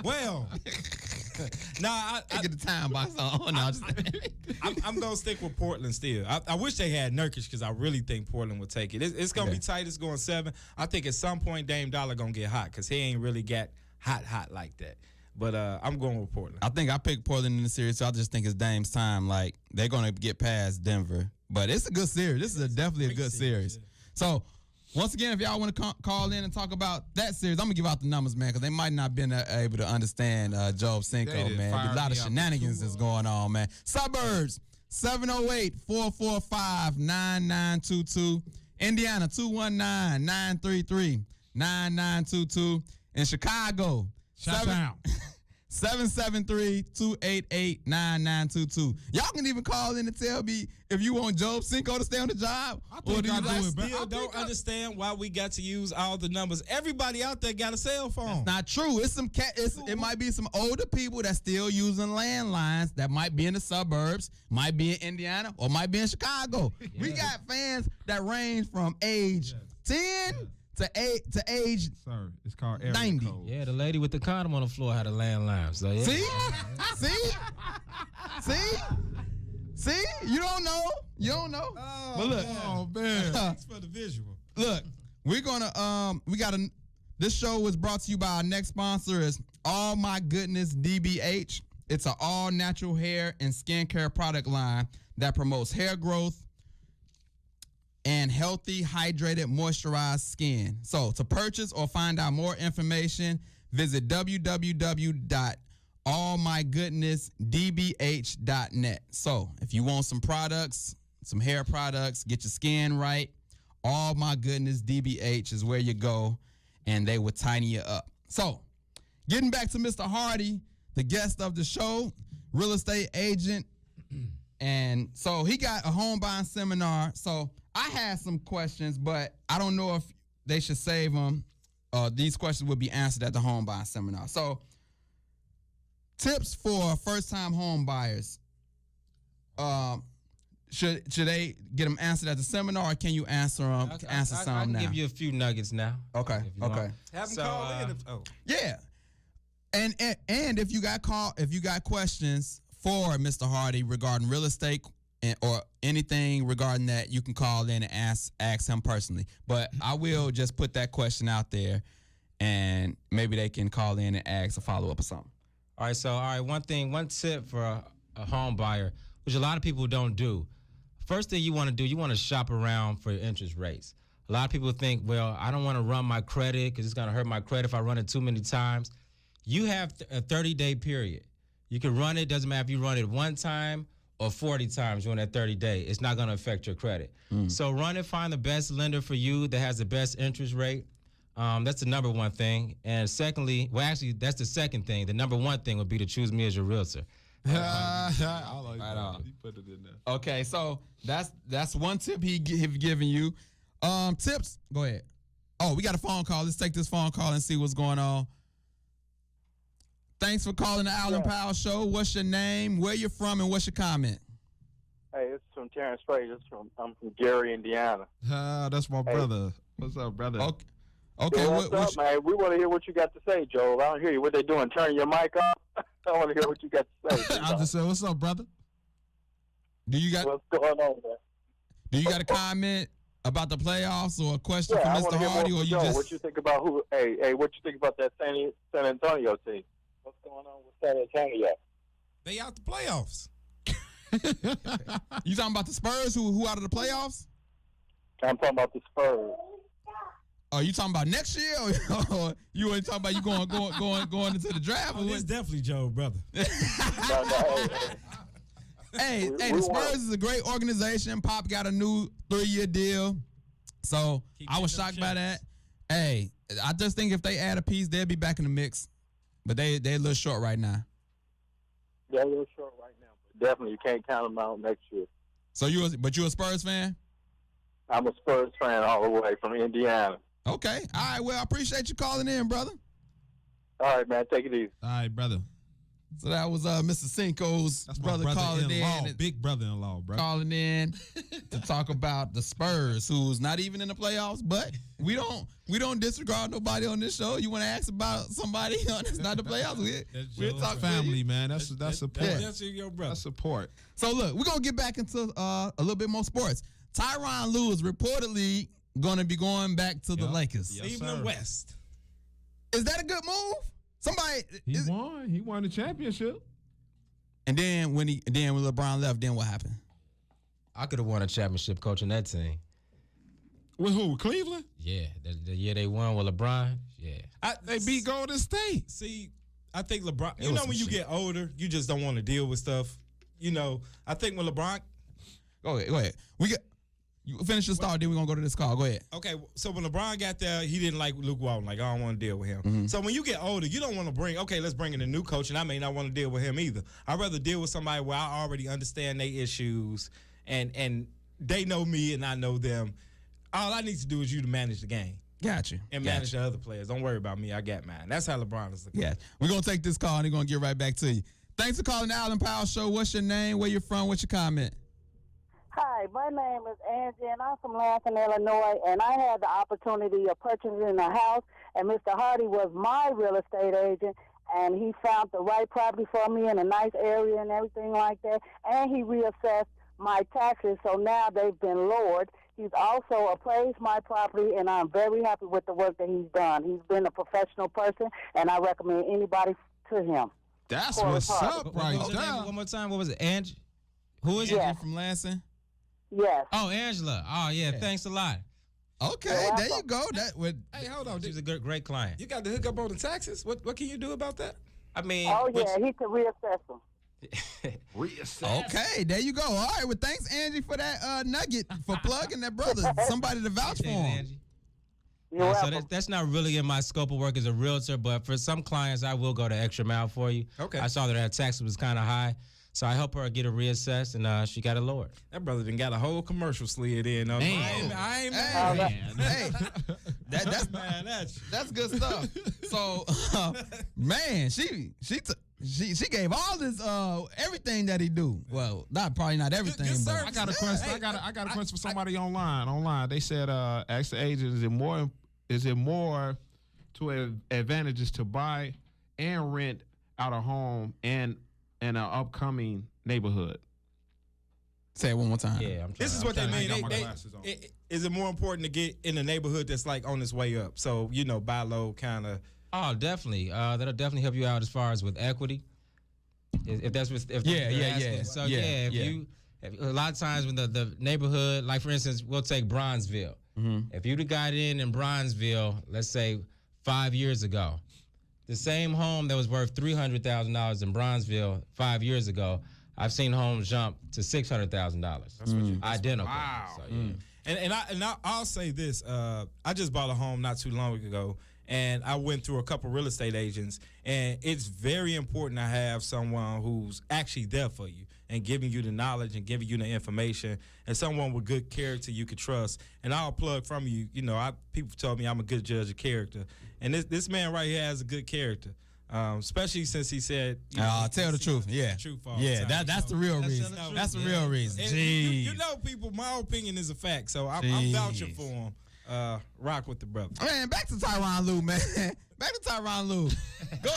Well, I Get the time box on. No, I'm gonna stick with Portland still. I wish they had Nurkic because I really think Portland would take it. It's gonna be tight. It's going 7. I think at some point Dame Dollar gonna get hot because he ain't really got hot like that. But I'm going with Portland. I think I picked Portland in the series, so I just think it's Dame's time. Like they're gonna get past Denver, but it's a good series. This is definitely a good series. So once again, if y'all want to call in and talk about that series, I'm gonna give out the numbers, man, because they might not been able to understand Job Cinco, They done man. fired A lot of me up. shenanigans is going on, man. Suburbs 708-445-9922. Indiana 219-933-9922. In Chicago, Shut down. 773-288-9922. Y'all can even call in and tell me if you want Job Cinco to stay on the job. think do I you do like it better. Still don't understand why we got to use all the numbers. Everybody out there got a cell phone. Not true. It's some it might be some older people that still using landlines that might be in the suburbs, might be in Indiana, or might be in Chicago. We got fans that range from age 10 to age. Sir, it's called area 90. code. Yeah, the lady with the condom on the floor had a landline. So yeah. See? You don't know. But look, Oh man. Thanks for the visual. look, we're gonna this show was brought to you by our next sponsor is All My Goodness DBH. It's an all natural hair and skincare product line that promotes hair growth and healthy, hydrated, moisturized skin. So to purchase or find out more information, visit www.allmygoodnessdbh.net. So if you want some products, some hair products, get your skin right, All My Goodness DBH is where you go, and they will tighten you up. So, getting back to Mr. Hardy, the guest of the show, real estate agent. And so he got a home buying seminar. So I had some questions, but I don't know if they should save them. These questions will be answered at the home buying seminar. So tips for first-time home buyers. Should they get them answered at the seminar, or can you answer them? I some can now. give you a few nuggets now. Okay. if you Okay. want. Have them So, call in. Yeah. And if you got questions for Mr. Hardy regarding real estate or anything regarding that, you can call in and ask him personally. But I will just put that question out there, and maybe they can call in and ask a follow up or something. All right, one tip for a home buyer, which a lot of people don't do. First thing you want to do, you want to shop around for interest rates. A lot of people think, well, I don't want to run my credit because it's going to hurt my credit if I run it too many times. You have a 30-day period. You can run it. Doesn't matter if you run it one time or 40 times during that 30-day. It's not going to affect your credit. So run it, find the best lender for you that has the best interest rate. That's the number one thing. And secondly, well, actually, that's the second thing. The number one thing would be to choose me as your realtor. I like Right that. on. You put it in there. Okay, so that's one tip he given you. Tips. Go ahead. Oh, we got a phone call. Let's take this phone call and see what's going on. Thanks for calling the Allen Powell Show. What's your name? Where you from? And what's your comment? Hey, it's from Terrence Frazier. I'm from Gary, Indiana. That's my brother. What's up, brother? Okay. Okay. Hey, what's up, man? We want to hear what you got to say, Joel. I don't hear you. What they doing? Turning your mic off? I want to hear what you got to say. I just said, what's up, brother? Do you got What's going on, man? a comment about the playoffs or a question Yeah, I for want Mr. to hear Hardy, more or from you Joel. just What you think about who? Hey, what you think about that San Antonio team? What's going on with San Antonio? They out the playoffs. you talking about the Spurs who out of the playoffs? I'm talking about the Spurs. Are you talking about next year, or you ain't talking about you going into the draft? Oh, it's definitely Joe, brother. No, Hey, We the won. Spurs is a great organization. Pop got a new 3-year deal, so Keep I was getting them shocked by that. checks. Hey, I just think if they add a piece, they'll be back in the mix. But they a little short right now. Yeah, we're short right now, but definitely you can't count them out next year. So you a Spurs fan? I'm a Spurs fan all the way from Indiana. Okay. All right. Well, I appreciate you calling in, brother. All right, man, take it easy. All right, brother. So that was Mr. Cinco's That's my brother calling brother-in-law, in. big brother-in-law, bro. Calling in to talk about the Spurs, who's not even in the playoffs. But we don't disregard nobody on this show. You want to ask about somebody that's not the playoffs? We'll talk Family, man. That's support. That's your brother. That's support. So look, we're gonna get back into a little bit more sports. Tyronn Lue is reportedly gonna be going back to the Yep. Lakers. Yes, Cleveland sir. West. Is that a good move? Somebody He won the championship. and then when LeBron left, then what happened? I could have won a championship coaching that team. With who? Cleveland? Yeah, the year they won with LeBron. Yeah. They beat Golden State. See, I think LeBron. It You was know, some when you shit. get older, you just don't want to deal with stuff. You know, I think when LeBron. Go ahead. You finish your start, then we're gonna go to this call. Go ahead. Okay, so when LeBron got there, he didn't like Luke Walton. Like, I don't want to deal with him. So when you get older, you don't want to bring, okay, let's bring in a new coach, and I may not want to deal with him either. I'd rather deal with somebody where I already understand their issues, and they know me and I know them. All I need to do is you to manage the game Got you. and manage the other players. Don't worry about me. I got mine. That's how LeBron is looking. Yeah. We're gonna take this call and we're gonna get right back to you. Thanks for calling the Allen Powell Show. What's your name? Where you from? What's your comment? Hi, my name is Angie, and I'm from Lansing, Illinois, and I had the opportunity of purchasing a house, and Mr. Hardy was my real estate agent, and he found the right property for me in a nice area and everything like that, and he reassessed my taxes, so now they've been lowered. He's also appraised my property, and I'm very happy with the work that he's done. He's been a professional person, and I recommend anybody to him. That's Corey what's Parker. up right What was the name there. one more time? What was it? Angie? Who is Angie it? Yeah. from Lansing. Yes. Oh, Angela. Oh, yeah. Thanks a lot. Okay, You're there you welcome. go. That would Hey, hold on. She's a great client. You got the hook up on the taxes? What can you do about that? I mean, Oh, but- yeah, he can reassess them. okay. There you go. All right. Well, thanks Angie for that nugget for plugging that brother. Somebody to vouch for Appreciate it, him. Angie. You're So welcome. that's not really in my scope of work as a realtor, but for some clients, I will go the extra mile for you. Okay. I saw that her tax was kind of high, so I help her get it reassessed, and she got it lowered. That brother done got a whole commercial slid in. On Man. I ain't Hey, mad. hey, that's Man, that's that's good stuff. So, man, she gave all this everything that he do. Well, probably not everything, good but service. I got a question. Hey, I got a question for somebody online. They said, ask the agent, is it more to advantages to buy and rent out a home in an upcoming neighborhood? say it one more time. Yeah, I'm trying. This is what they I mean. got my glasses on. Is it more important to get in a neighborhood that's like on its way up? So, buy low kind of. Oh, definitely. That'll definitely help you out as far as with equity. If that's what you're asking. So if a lot of times when the neighborhood, like for instance, we'll take Bronzeville. If you'd have got in Bronzeville, let's say 5 years ago, the same home that was worth $300,000 in Bronzeville 5 years ago, I've seen homes jump to $600,000. That's what identical. Wow. So, yeah. And I'll say this. I just bought a home not too long ago, and I went through a couple real estate agents, and it's very important to have someone who's actually there for you and giving you the knowledge and giving you the information, and someone with good character you could trust. And I'll plug from you. People told me I'm a good judge of character, and this man right here has a good character. Especially since he said, tell the truth. Yeah. truth all the Yeah, time. that's the real reason. the That's the truth, real reason. And you know, people, my opinion is a fact, so I'm vouching for him. Rock with the brother. Man, back to Tyronn Lue, man. Back to Tyronn Lue. Go.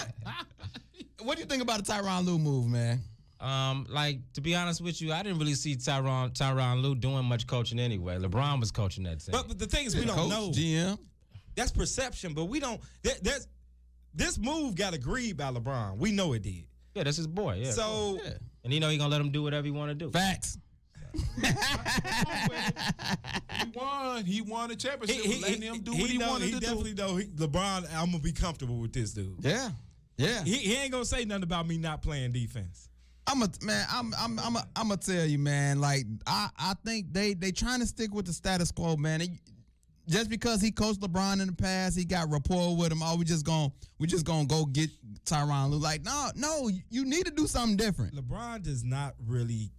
What do you think about the Tyronn Lue move, man? To be honest with you, I didn't really see Tyronn Lue doing much coaching anyway. LeBron was coaching that team. But the thing is, we don't Coach, know. GM. That's perception, but we don't. This move got agreed by LeBron. We know it did. Yeah, that's his boy. Yeah. So Yeah. and he gonna let him do whatever he want to do. Facts. He won a championship. Letting him do what he wanted to do. Definitely know LeBron. I'm gonna be comfortable with this dude. Yeah. Yeah. He ain't gonna say nothing about me not playing defense. I'm gonna tell you, man. Like I think they trying to stick with the status quo, man. Just because he coached LeBron in the past, he got rapport with him. Oh, we just gonna go get Tyronn Lue. Like, no, you need to do something different. LeBron does not really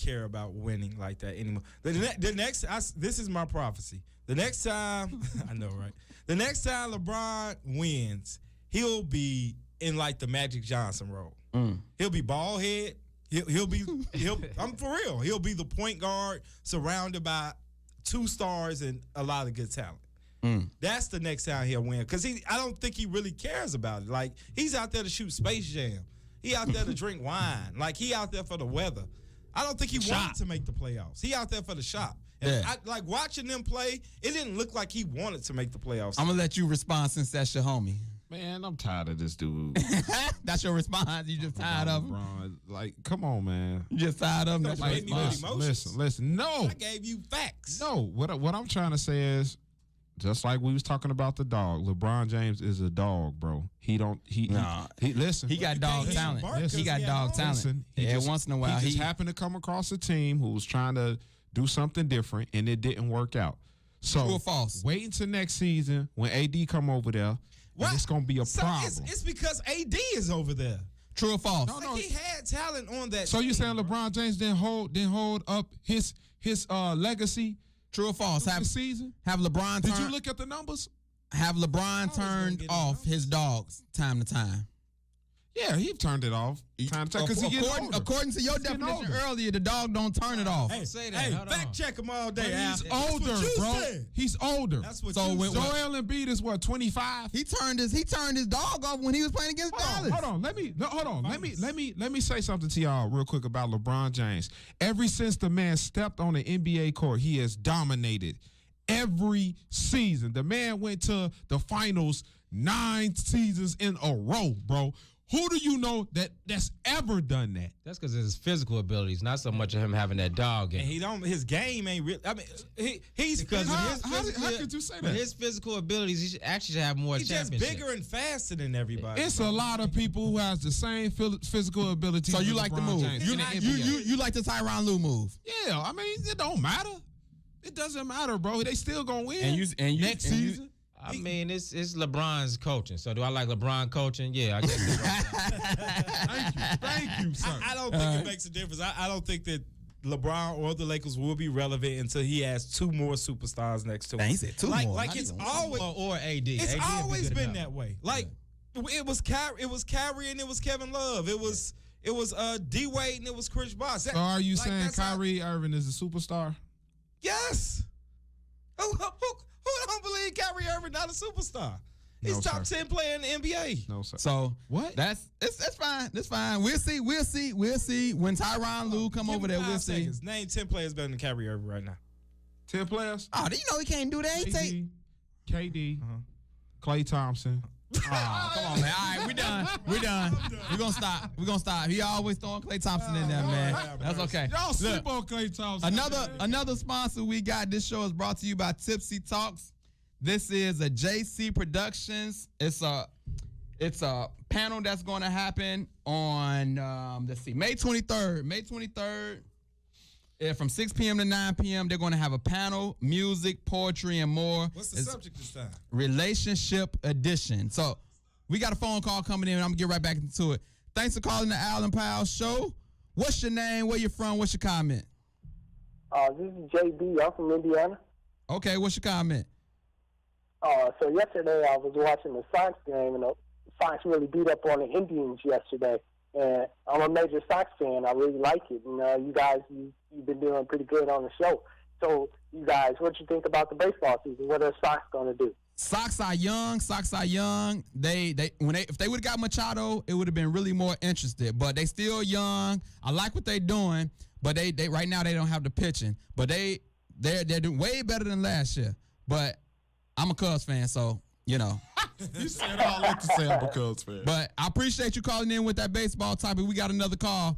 care about winning like that anymore. This is my prophecy. The next time, I know, right? The next time LeBron wins, he'll be in like the Magic Johnson role. He'll be bald head. I'm for real. He'll be the point guard surrounded by 2 stars and a lot of good talent. That's the next time he'll win. Because I don't think he really cares about it. Like, he's out there to shoot Space Jam. He out there to drink wine. Like, he out there for the weather. I don't think he wanted to make the playoffs. He out there for the shop. And Yeah. like watching them play, it didn't look like he wanted to make the playoffs. I'm gonna let you respond since that's your homie. Man, I'm tired of this dude. That's your response. You just tired of him. LeBron. Like, come on, man. You just tired of him. That's your Made me with response. emotions. Listen. No, I gave you facts. no. What I'm trying to say is, just like we was talking about the dog, LeBron James is a dog, bro. Nah. Listen. He got dog can't talent. bark 'cause He got he dog at home. talent. Listen, Yeah, once in a while he he just happened to come across a team who was trying to do something different, and it didn't work out. So True or false? wait until next season when AD come over there. What? And it's gonna be a So problem. it's because AD is over there. True or false? Like, he had talent on that. So you team, saying bro. LeBron James didn't hold up his legacy True or false? this season? Have LeBron Did turn, you look at the numbers? have LeBron gonna turned get off him. his dogs time to time? Yeah, he turned it off time to time because he getting older. According to your getting definition older. earlier, the dog don't turn it off. Hey, Say that. hey, Hold fact on. check him all day. But Al. he's That's older, what you bro. said. He's older. That's what So you when- said. Joel Embiid is what, 25? He turned his dog off when he was playing against Dallas. Hold on. Let me say something to y'all real quick about LeBron James. Ever since the man stepped on the NBA court, he has dominated every season. The man went to the finals 9 seasons in a row, bro. Who do you know that's ever done that? That's because of his physical abilities, not so much of him having that dog in And him. his game ain't real. I mean, he's Because physical. How could you say With that? his physical abilities, he should actually have more He's just championships. bigger and faster than everybody. It's bro. a lot of people who has the same physical ability. So as you like the LeBron move? James You in the you NBA. you like the Tyronn Lue move? Yeah, I mean, it don't matter. It doesn't matter, bro. They still gonna win. And you Next and you- season. I mean, it's LeBron's coaching. So do I like LeBron coaching? Yeah, I guess. Thank you, sir. I don't think it makes a difference. I don't think that LeBron or the Lakers will be relevant until he has two more superstars next to him. Dang, he said two like, more. Like Not it's even always or AD. it's AD would be always good been enough. that way. Like it was Kyrie and it was Kevin Love. It was D Wade and it was Chris Bosh. So are you like, saying that's how- Kyrie Irving is a superstar? Yes. Who don't believe Kyrie Irving not a superstar? He's No, top sir. 10 player in the NBA. No, sir. So What? That's fine. That's fine. We'll see. When Tyronn Lue come Give over me there, 5 we'll see. seconds. Name 10 players better than Kyrie Irving right now. 10 players? Oh, do you know he can't do that? He take. KD, Klay Thompson. Oh, come on, man. All right, we done. We're gonna stop. He always throwing Klay Thompson in there, man. That's okay. Y'all Look, sleep on Klay Thompson. Another sponsor we got. This show is brought to you by Tipsy Talks. This is a JC Productions. It's a panel that's going to happen on May 23rd. May 23rd. From 6 p.m. to 9 p.m. They're going to have a panel, music, poetry, and more. What's the subject this time? Relationship edition. So we got a phone call coming in, and I'm going to get right back into it. Thanks for calling the Allen Powell Show. What's your name? Where you from? What's your comment? This is JB. I'm from Indiana. Okay, what's your comment? So yesterday I was watching the Sox game, and the Sox really beat up on the Indians yesterday. And I'm a major Sox fan. I really like it. And you guys, you've been doing pretty good on the show. So you guys, what you think about the baseball season? What are the Sox going to do? Sox are young. If they would have got Machado, it would have been really more interested. But they still young. I like what they're doing. But they right now they don't have the pitching. But they're doing way better than last year. But I'm a Cubs fan, so you know. You said all that to say I'm a Cubs fan. But I appreciate you calling in with that baseball topic. We got another call.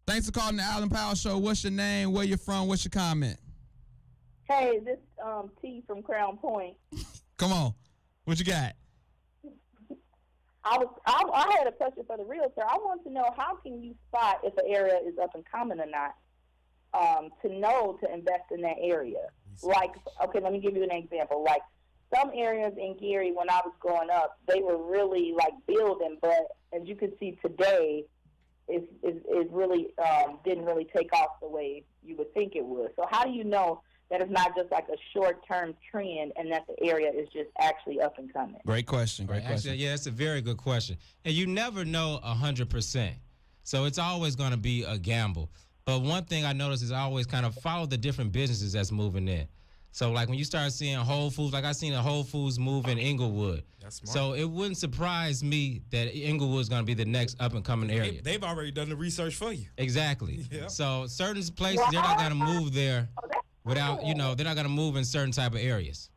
Thanks for calling the Allen Powell Show. What's your name? Where you from? What's your comment? Hey, this T from Crown Point. Come on. What you got? I had a question for the realtor. I want to know, how can you spot if an area is up and coming or not, to know to invest in that area? Like, okay, let me give you an example. Like, some areas in Gary, when I was growing up, they were really, like, building, but as you can see today, it really didn't really take off the way you would think it would. So how do you know that it's not just like a short-term trend and that the area is just actually up and coming? Great question. Actually, yeah, it's a very good question. And you never know 100%. So it's always going to be a gamble. But one thing I noticed is I always kind of follow the different businesses that's moving in. So, like, when you start seeing Whole Foods, like I seen a Whole Foods move in Inglewood. That's smart. So it wouldn't surprise me that Inglewood's going to be the next up-and-coming area. They've already done the research for you. Exactly. Yeah. So certain places, they're not going to move there without, they're not going to move in certain type of areas.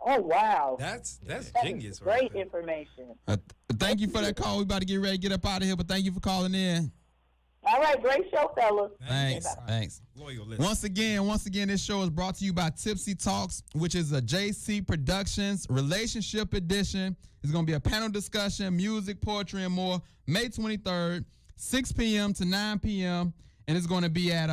Oh, wow. That's That genius, is great right there. information. Thank you for that call. We about to get ready to get up out of here, but thank you for calling in. All right, great show, fellas. Thanks. Loyal listener. Once again, this show is brought to you by Tipsy Talks, which is a JC Productions relationship edition. It's going to be a panel discussion, music, poetry, and more. May 23rd, 6 p.m. to 9 p.m. And it's going to be at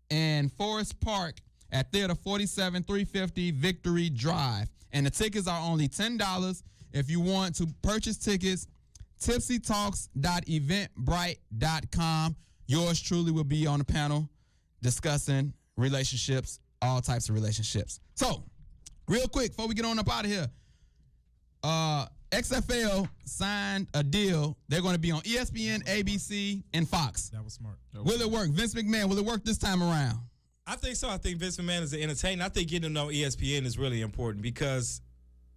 in Forest Park at Theater 47, 350 Victory Drive. And the tickets are only $10. If you want to purchase tickets, tipsytalks.eventbrite.com. Yours truly will be on the panel discussing relationships, all types of relationships. So, real quick, before we get on up out of here, XFL signed a deal. They're going to be on ESPN, ABC, and Fox. That was smart. Will it work? Vince McMahon, will it work this time around? I think so. I think Vince McMahon is an entertainer. I think getting to know ESPN is really important because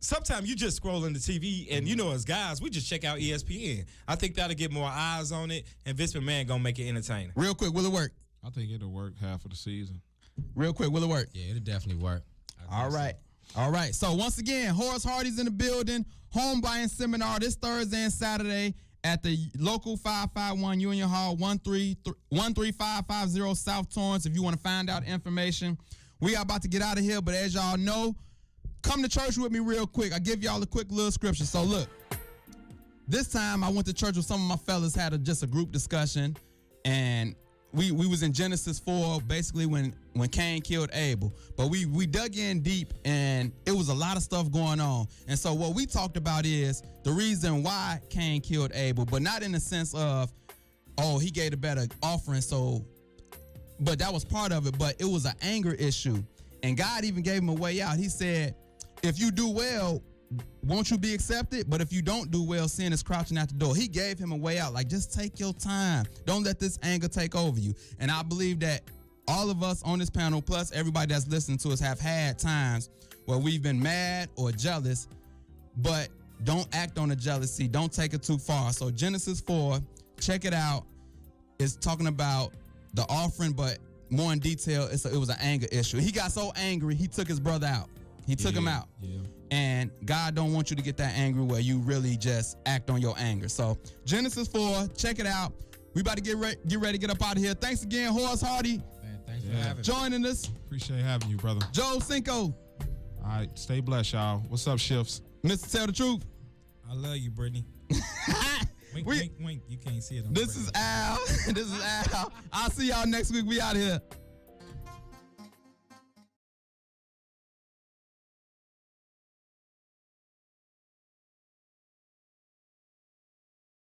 sometimes you just scroll on the TV and, you know, as guys, we just check out ESPN. I think that'll get more eyes on it, and Vince McMahon going to make it entertaining. Real quick, will it work? I think it'll work half of the season. Real quick, will it work? Yeah, it'll definitely work. All right. All right. So, once again, Horace Hardy's in the building. Home buying seminar this Thursday and Saturday at the local 551 Union Hall, 13550 South Torrance. If you want to find out information, we are about to get out of here. But as y'all know, come to church with me real quick. I give y'all a quick little scripture. So look, this time I went to church with some of my fellas, had just a group discussion, and we was in Genesis 4, basically when Cain killed Abel. But we dug in deep, and it was a lot of stuff going on. And so what we talked about is the reason why Cain killed Abel, but not in the sense of, oh, he gave a better offering, so, but that was part of it. But it was an anger issue. And God even gave him a way out. He said, if you do well, won't you be accepted? But if you don't do well, sin is crouching at the door. He gave him a way out. Like, just take your time. Don't let this anger take over you. And I believe that all of us on this panel, plus everybody that's listening to us, have had times where we've been mad or jealous, but don't act on the jealousy. Don't take it too far. So Genesis 4, check it out. It's talking about the offering, but more in detail, it was an anger issue. He got so angry, he took his brother out. He took him out. Yeah. And God don't want you to get that angry where you really just act on your anger. So Genesis 4, check it out. We about to get ready to get up out of here. Thanks again, Horace Hardy. Man, thanks for having me. Joining us. Appreciate having you, brother. Joe Cinco. All right, stay blessed, y'all. What's up, Shifts? Mr. Tell the Truth. I love you, Brittany. Wink, wink, wink. You can't see it on This is Al. This is Al. I'll see y'all next week. We out of here.